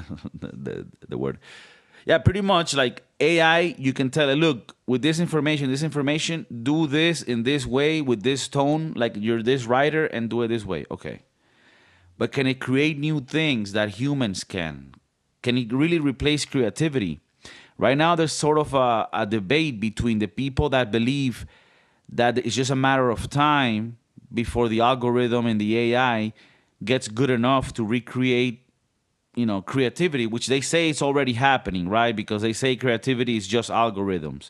the word. Yeah, pretty much like AI, you can tell it, look, with this information, do this in this way, with this tone, like you're this writer, and do it this way. Okay. But can it create new things that humans can? Can it really replace creativity? Right now, there's sort of a debate between the people that believe that it's just a matter of time before the algorithm and the AI gets good enough to recreate, creativity, which they say it's already happening, right? Because they say creativity is just algorithms.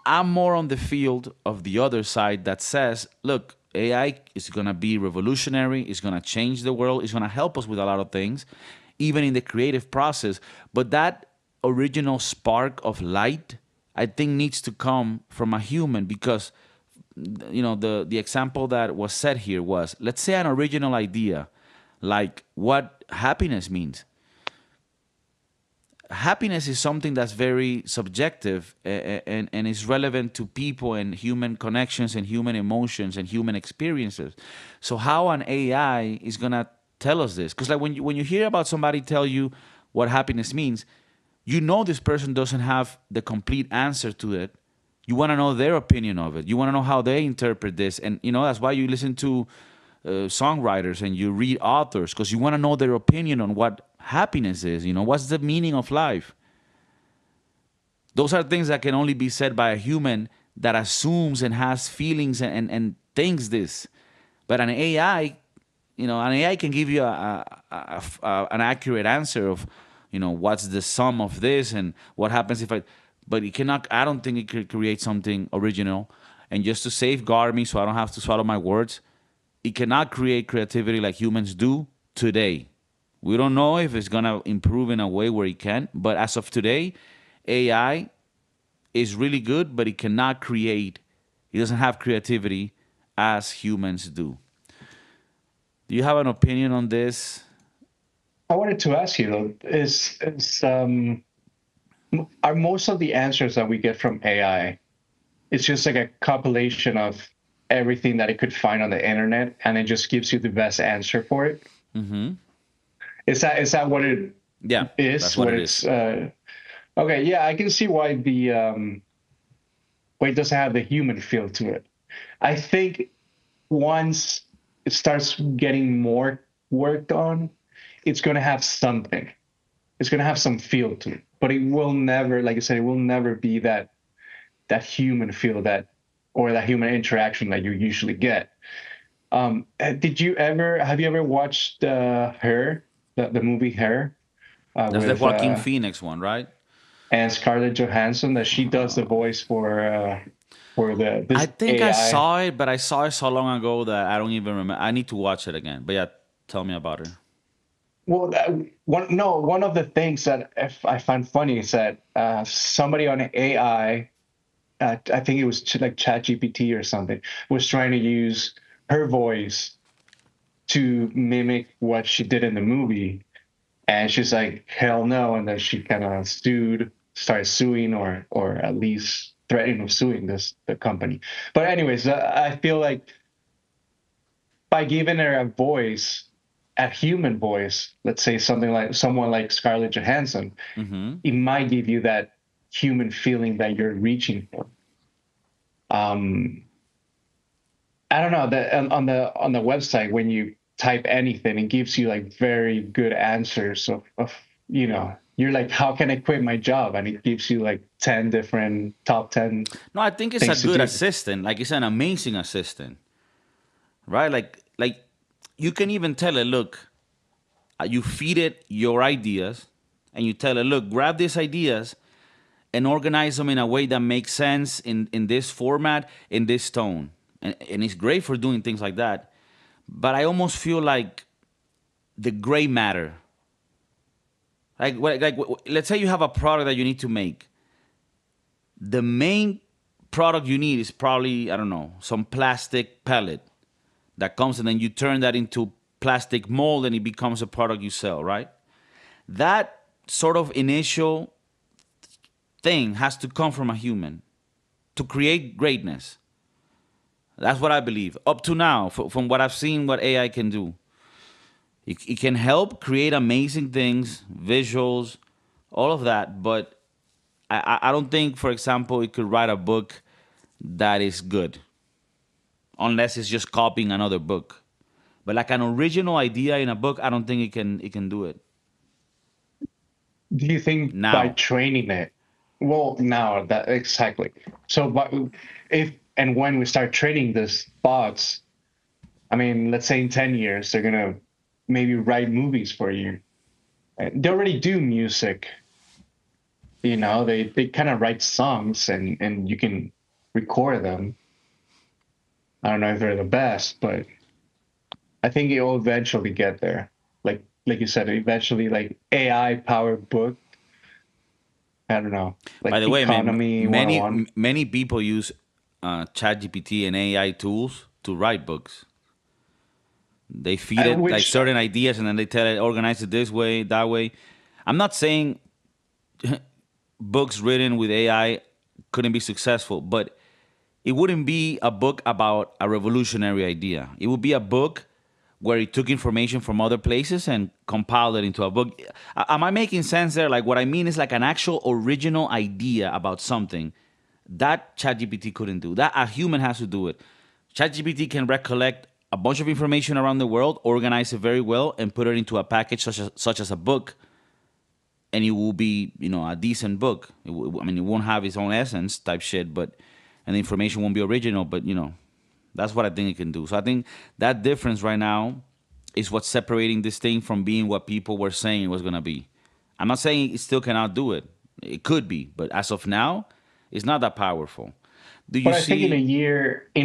I'm more on the field of the other side that says, look, AI is going to be revolutionary, it's going to change the world, it's going to help us with a lot of things, even in the creative process. But that original spark of light, I think, needs to come from a human because, the example that was said here was, let's say an original idea, like what happiness means. Happiness is something that's very subjective and is relevant to people and human connections and human emotions and human experiences. So how an AI is gonna tell us this? Because like when you hear about somebody tell you what happiness means, you know this person doesn't have the complete answer to it. You want to know their opinion of it. You want to know how they interpret this, and that's why you listen to songwriters and you read authors because you want to know their opinion on what happiness is. What's the meaning of life? Those are things that can only be said by a human that assumes and has feelings and thinks this. But an AI can give you an accurate answer of, what's the sum of this and what happens if I. But it cannot. I don't think it could create something original. And just to safeguard me, so I don't have to swallow my words, it cannot create creativity like humans do today. We don't know if it's gonna improve in a way where it can, but as of today, AI is really good, but it cannot create. It doesn't have creativity as humans do. Do you have an opinion on this? I wanted to ask you though, are most of the answers that we get from AI, it's just like a compilation of everything that it could find on the internet, and it just gives you the best answer for it? Is that what it Yeah, that's is? what What it is. it's okay? Yeah, I can see why it doesn't have the human feel to it. I think once it starts getting more worked on, it's going to have something. It's going to have some feel to it, but it will never, like I said, it will never be that human feel that or that human interaction that you usually get. Have you ever watched Her, the movie Her, That's the with Joaquin Phoenix one, right? and Scarlett Johansson, that she does the voice for the I this think I AI. saw it, but I saw it so long ago that I don't even remember. I need to watch it again. But yeah, tell me about it. Well, one of the things that I find funny is that somebody on AI, I think it was like ChatGPT or something, was trying to use her voice to mimic what she did in the movie, and she's like, hell no, and then she kind of started suing, or at least threatening of suing the company. But anyways, I feel like by giving her a voice, a human voice, let's say something like someone like Scarlett Johansson, it might give you that human feeling that you're reaching for. Um, I don't know that on the website, when you type anything, it gives you like very good answers of you're like, how can I quit my job? And it gives you like 10 different top 10 No, I think it's a things to good do. assistant. Like it's an amazing assistant, right? Like you can even tell it, look, you feed it your ideas, and you tell it, look, grab these ideas and organize them in a way that makes sense in this format, in this tone. And it's great for doing things like that. But I almost feel like the gray matter. Let's say you have a product that you need to make. The main product you need is probably, I don't know, some plastic pellet that comes, and then you turn that into plastic mold and it becomes a product you sell, right? That sort of initial thing has to come from a human to create greatness. That's what I believe. Up to now, from what I've seen, what AI can do, it can help create amazing things, visuals, all of that. But I don't think, for example, it could write a book that is good, unless it's just copying another book. But like an original idea in a book, I don't think it can do it Do you think by now. training it? Well, now that exactly. So, but if and when we start training these bots, I mean, let's say in 10 years, they're gonna maybe write movies for you. They already do music, they kind of write songs, and you can record them. I don't know if they're the best, but I think it will eventually get there. Like you said, eventually, like AI powered book. I don't know, By like the way, man, economy 101. many people use ChatGPT and AI tools to write books. They feed it like Which certain ideas, and then they tell it organize it this way, that way. I'm not saying books written with AI couldn't be successful, but it wouldn't be a book about a revolutionary idea. It would be a book where it took information from other places and compiled it into a book. Am I making sense there? Like what I mean is like an actual original idea about something that ChatGPT couldn't do. That a human has to do it. ChatGPT can recollect a bunch of information around the world, organize it very well, and put it into a package such as a book, and it will be a decent book. I mean, it won't have its own essence type shit, but and the information won't be original. But that's what I think it can do. So I think that difference right now is what's separating this thing from being what people were saying it was gonna be. I'm not saying it still cannot do it. It could be, but as of now, it's not that powerful. Do you But I think see? in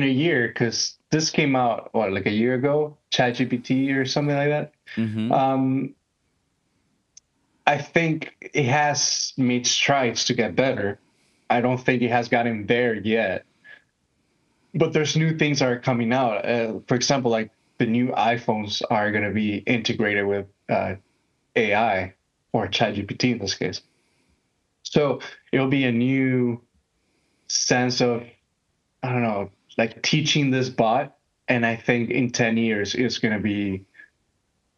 a year, because this came out what, like a year ago, ChatGPT or something like that. Um, I think it has made strides to get better. I don't think it has gotten there yet, but there's new things that are coming out. For example, like the new iPhones are going to be integrated with AI or ChatGPT in this case. So it'll be a new sense of, I don't know, like teaching this bot. And I think in 10 years, it's going to be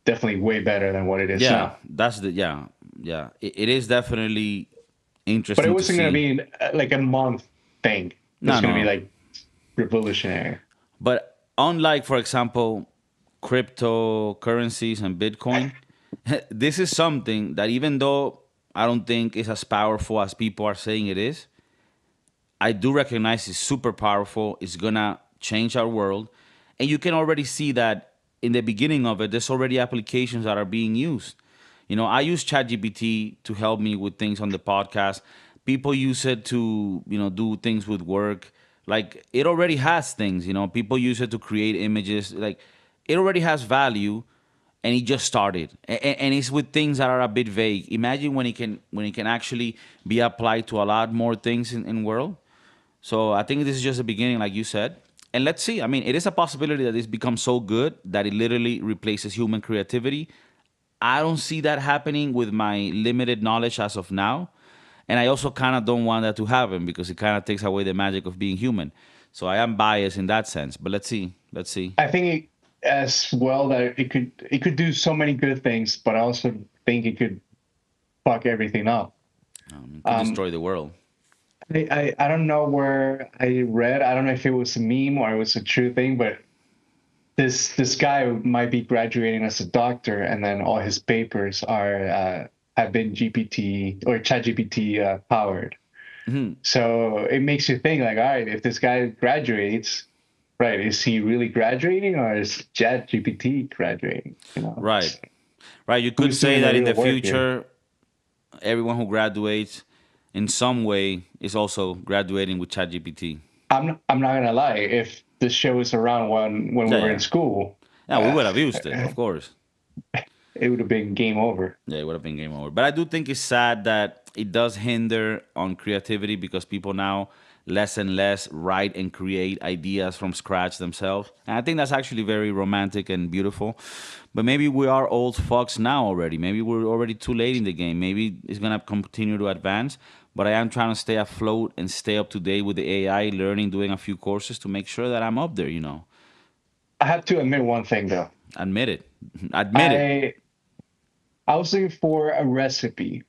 definitely way better than what it is Yeah, now. that's the yeah, yeah. It is definitely But it interesting to wasn't going to see. be like a month thing. It's No, going to be no. like revolutionary. But unlike, for example, cryptocurrencies and Bitcoin, this is something that even though I don't think it's as powerful as people are saying it is, I do recognize it's super powerful. It's gonna change our world, and you can already see that in the beginning of it. There's already applications that are being used. You know, I use ChatGPT to help me with things on the podcast. People use it to do things with work. Like it already has things. You know, people use it to create images. Like it already has value, and he just started and it's with things that are a bit vague. Imagine when it can actually be applied to a lot more things in world. So I think this is just the beginning, like you said. And let's see. I mean, it is a possibility that this becomes so good that it literally replaces human creativity. I don't see that happening with my limited knowledge as of now. And I also kind of don't want that to happen because it kind of takes away the magic of being human. So I am biased in that sense. But let's see. Let's see. I think as well that it could do so many good things, but I also think it could fuck everything up. It could Um, destroy the world. I don't know where I read. I don't know if it was a meme or it was a true thing, but this guy might be graduating as a doctor, and then all his papers are have been GPT or ChatGPT powered. So it makes you think, like, all right, if this guy graduates, right, is he really graduating or is ChatGPT graduating? Right. Right. You could Who's doing say the that in real the work here? future, everyone who graduates in some way is also graduating with ChatGPT. I'm not gonna lie. If this show was around when we Yeah, were in yeah. school, Yeah, we would have used it, of course. it would have been game over. Yeah, it would have been game over. But I do think it's sad that it does hinder on creativity because people now less and less write and create ideas from scratch themselves. And I think that's actually very romantic and beautiful. But maybe we are old fucks now already. Maybe we're already too late in the game. Maybe it's gonna continue to advance. But I am trying to stay afloat and stay up to date with the AI, learning, doing a few courses to make sure that I'm up there, I have to admit one thing though. Admit it. Admit it. I I was looking for a recipe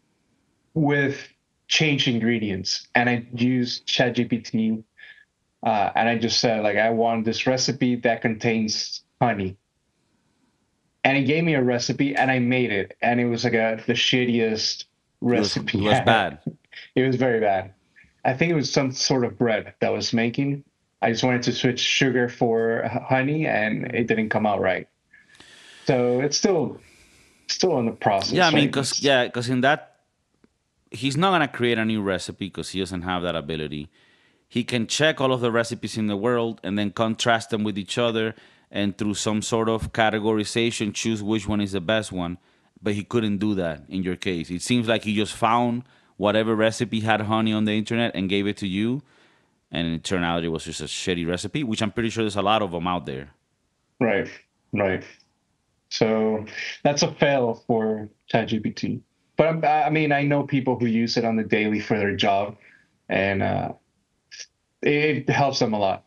with changed ingredients, and I used ChatGPT, and I just said like I want this recipe that contains honey, and he gave me a recipe, and I made it, and it was like the shittiest It recipe was ever. bad. It was very bad. I think it was some sort of bread that I was making. I just wanted to switch sugar for honey, and it didn't come out right. So it's still in the Yeah, I process, mean, right? cause in that he's not gonna create a new recipe because he doesn't have that ability. He can check all of the recipes in the world and then contrast them with each other and through some sort of categorization choose which one is the best one. But he couldn't do that in your case. It seems like he just found whatever recipe had honey on the internet and gave it to you, and it turned out it was just a shitty recipe, which I'm pretty sure there's a lot of them out there. Right, right. So that's a fail for ChatGPT. But I mean, I know people who use it on the daily for their job, and it helps them a lot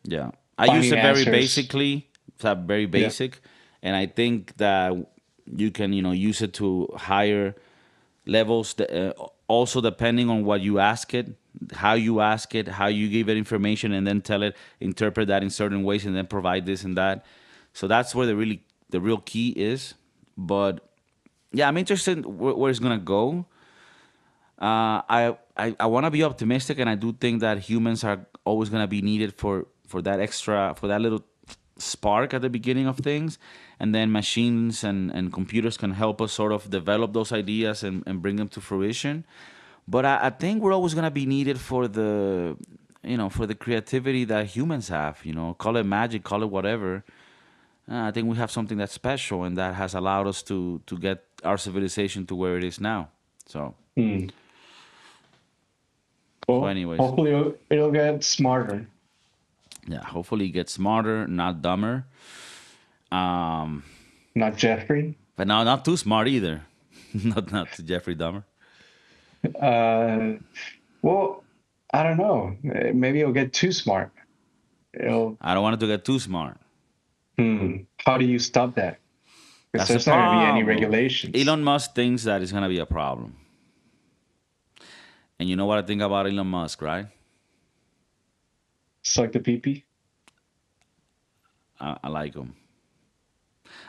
Yeah, I use finding it very answers. basically. It's very Yeah, basic, and I think that you can use it to higher levels. Also, depending on what you ask it, how you give it information, and then tell it interpret that in certain ways, and then provide this and that. So that's where the real key is. But yeah, I'm interested where it's gonna go. I want to be optimistic, and I do think that humans are always going to be needed for that extra for that little spark at the beginning of things, and then machines and computers can help us sort of develop those ideas and bring them to fruition. But I think we're always going to be needed for the for the creativity that humans have. Call it magic, call it whatever. I think we have something that's special, and that has allowed us to get our civilization to where it is now. So. Hmm. So, Well, anyways, hopefully it'll get smarter. yeah, hopefully get smarter, not dumber. Um, Not Jeffrey. But now, not too smart either. Not to Jeffrey Dahmer. Uh, well, I don't know. Maybe it'll get too smart. It'll, I don't want it to get too smart. how do you stop that? Because That's the there's not going to be any problem. regulations. Elon Musk thinks that it's gonna be a problem. And you know what I think about Elon Musk, right? Suck the pee-pee. I like him.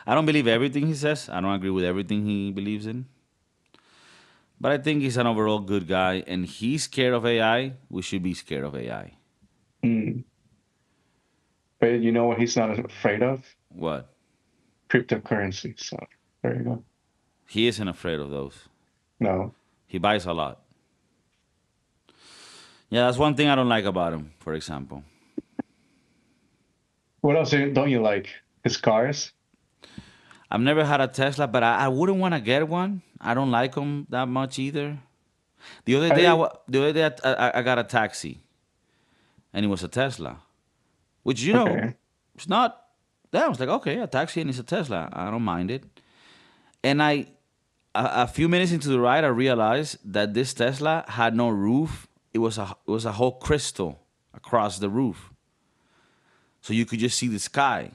I don't believe everything he says. I don't agree with everything he believes in. But I think he's an overall good guy, and he's scared of AI. We should be scared of AI. Hmm. But you know what he's not afraid of? What? Cryptocurrency. So there you go. He isn't afraid of those. No. He buys a lot. Yeah, that's one thing I don't like about him, for example. What else don't you like? His cars? I've never had a Tesla, but I wouldn't want to get one. I don't like them that much either. Are they The other day I got a taxi, and it was a Tesla, which okay? it's not. Yeah, I was like, okay, a taxi and it's a Tesla. I don't mind it. And a few minutes into the ride, I realized that this Tesla had no roof. It was a whole crystal across the roof, so you could just see the sky.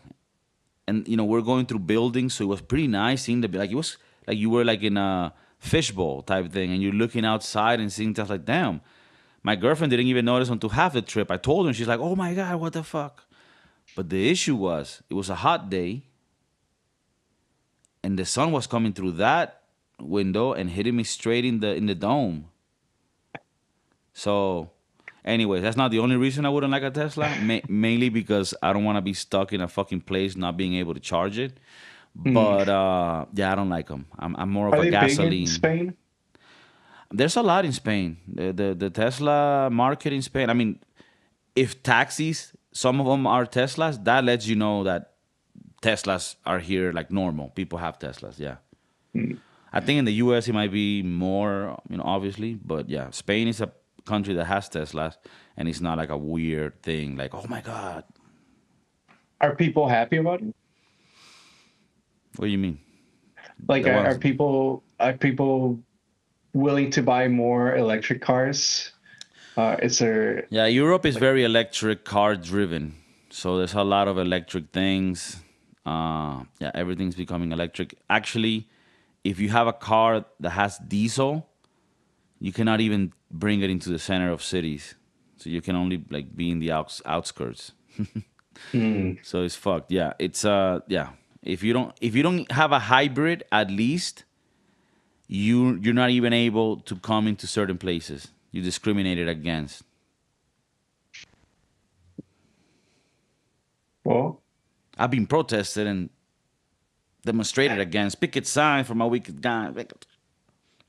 And we're going through buildings, so it was pretty nice seeing like it was like you were like in a fishbowl type thing, and you're looking outside and seeing stuff like, damn. My girlfriend didn't even notice until half the trip. I told her, and she's like, oh my god, what the fuck? But the issue was, it was a hot day, and the sun was coming through that window and hitting me straight in the dome. So, anyways, that's not the only reason I wouldn't like a Tesla. Mainly because I don't want to be stuck in a fucking place not being able to charge it. Hmm. But yeah, I don't like them. I'm more of Are a they big in gasoline. Spain? There's a lot in Spain. The Tesla market in Spain. I mean, if taxis, some of them are Teslas, that lets you know that Teslas are here like normal. People have Teslas, yeah. Hmm. I think in the US it might be more, obviously, but yeah, Spain is a country that has Teslas, and it's not like a weird thing like, oh my God. Are people happy about it? What do you mean? Like, The ones are people willing to buy more electric cars? Is there Yeah, Europe is like very electric car driven. So there's a lot of electric things. Yeah, everything's becoming electric. Actually, if you have a car that has diesel, you cannot even bring it into the center of cities. So you can only like be in the outskirts. hmm, So it's fucked. Yeah, it's yeah. If you don't have a hybrid, at least you're not even able to come into certain places. You're discriminated against. well, I've been protested and demonstrated against. Picket sign for my wicked guy.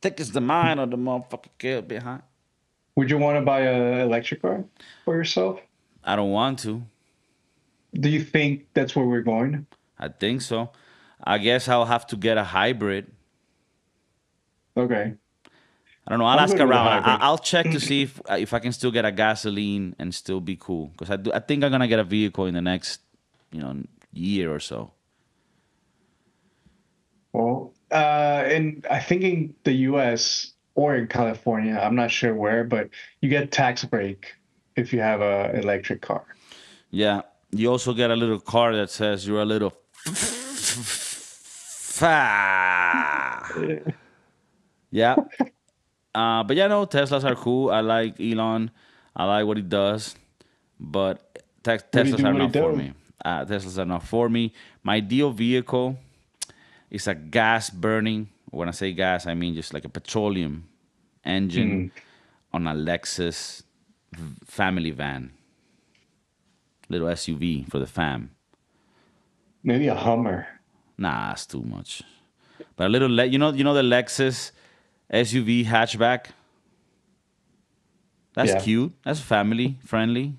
Thick is the mind of the motherfucker killed behind. would you want to buy a electric car for yourself? I don't want to. Do you think that's where we're going? I think so. I guess I'll have to get a hybrid. Okay. I don't know. I'll I'm ask good with a around. hybrid. I'll check to see if I can still get a gasoline and still be cool. Because I think I'm gonna get a vehicle in the next, year or so. Well, and I think in the US or in California, I'm not sure where, but you get tax break if you have a electric car. Yeah. You also get a little car that says you're a little fa. Eh, Yeah. But yeah, no, Teslas are cool. I like Elon. I like what he does. But What do you Teslas do? are What do you not for do? me. Teslas are not for me. My ideal vehicle is a gas burning. When I say gas, I mean just like a petroleum engine Hmm. on a Lexus family van, little SUV for the fam. Maybe a Hummer. Nah, that's too much. But a little, you know the Lexus SUV hatchback. That's Yeah. cute. That's family friendly.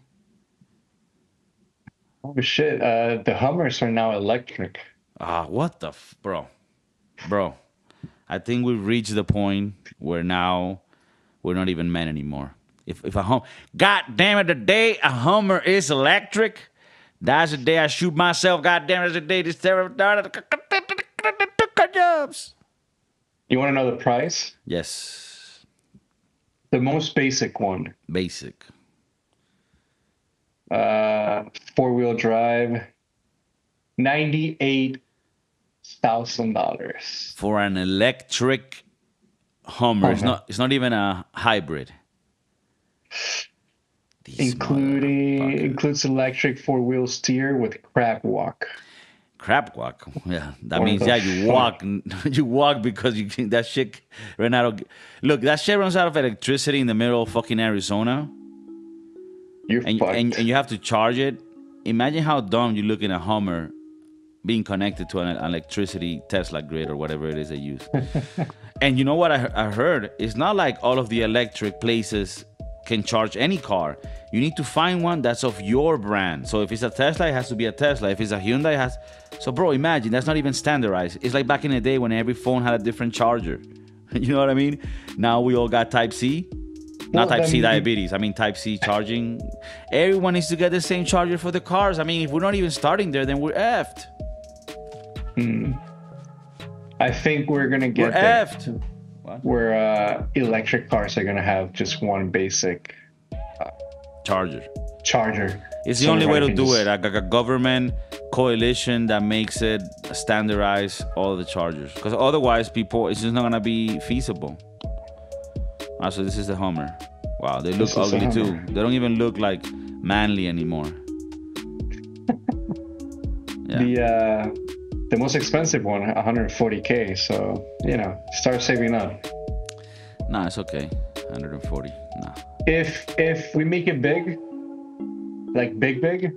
Oh shit. The Hummers are now electric. What the bro. I think we've reached the point where now we're not even men anymore. If a God damn it, the day a Hummer is electric, that's the day I shoot myself. God damn it, that's the day this terror. ups. You want to know the price? Yes. The most basic one. Basic. 4-wheel drive. $98,000 For an electric Hummer. It's not even a hybrid. Includes electric 4-wheel steer with crab walk. Crab walk. Yeah, that What means the you walk. You walk because that shit ran out of. Look, that shit runs out of electricity in the middle of fucking Arizona. You're fucked. And you have to charge it. Imagine how dumb you look in a Hummer being connected to an electricity Tesla grid or whatever it is they use. And you know what I heard? It's not like all of the electric places can charge any car. You need to find one that's of your brand. So if it's a Tesla, it has to be a Tesla. If it's a Hyundai, it has... So bro, imagine, that's not even standardized. It's like back in the day when every phone had a different charger. You know what I mean? Now we all got Type-C. Not Type-C diabetes. I mean Type-C charging. Everyone needs to get the same charger for the cars. I mean, if we're not even starting there, then we're effed. I think we're going to get We're there. effed. What? Where electric cars are going to have just one basic Charger. It's the only way to do it. Like a government coalition that makes it standardize all the chargers. Because otherwise, it's just not going to be feasible. So this is the Hummer. Wow, they look ugly too. They don't even look like manly anymore. Yeah. The most expensive one, $140K. So, start saving up. Nah, it's okay. 140. Nah. If we make it big, like big, big, you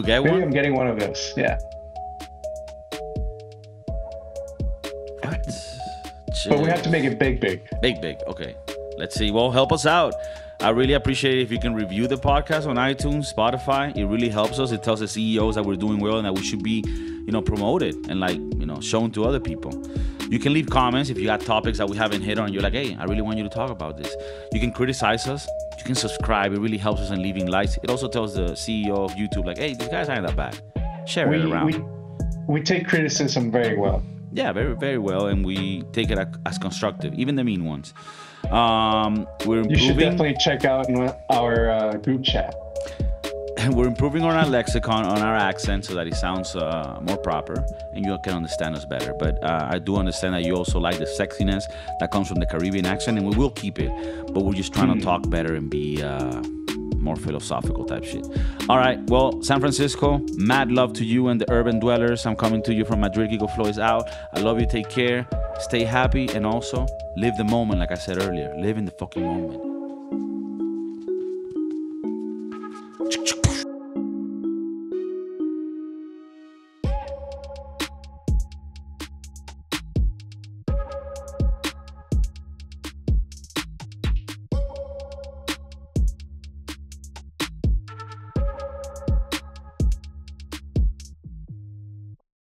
get maybe one. I'm getting one of those. Yeah. What? But we have to make it big. Big. Okay. Let's see. Well, help us out. I really appreciate it if you can review the podcast on iTunes, Spotify. It really helps us. It tells the CEOs that we're doing well and that we should be, promoted and shown to other people. You can leave comments if you got topics that we haven't hit on. You're like, hey, I really want you to talk about this. You can criticize us. You can subscribe. It really helps us in leaving likes. It also tells the CEO of YouTube, like, hey, these guys aren't that bad. Share it around. We take criticism very well. Yeah, very, very well. And we take it as constructive, even the mean ones. We're improving. You should definitely check out our group chat. We're improving on our lexicon, on our accent, so that it sounds more proper and you can understand us better. But I do understand that you also like the sexiness that comes from the Caribbean accent, and we will keep it. But we're just trying to talk better and be more philosophical type shit. All right. Well, San Francisco, mad love to you and the urban dwellers. I'm coming to you from Madrid. Kiko Flow is out. I love you. Take care. Stay happy. And also live the moment, like I said earlier. Live in the fucking moment.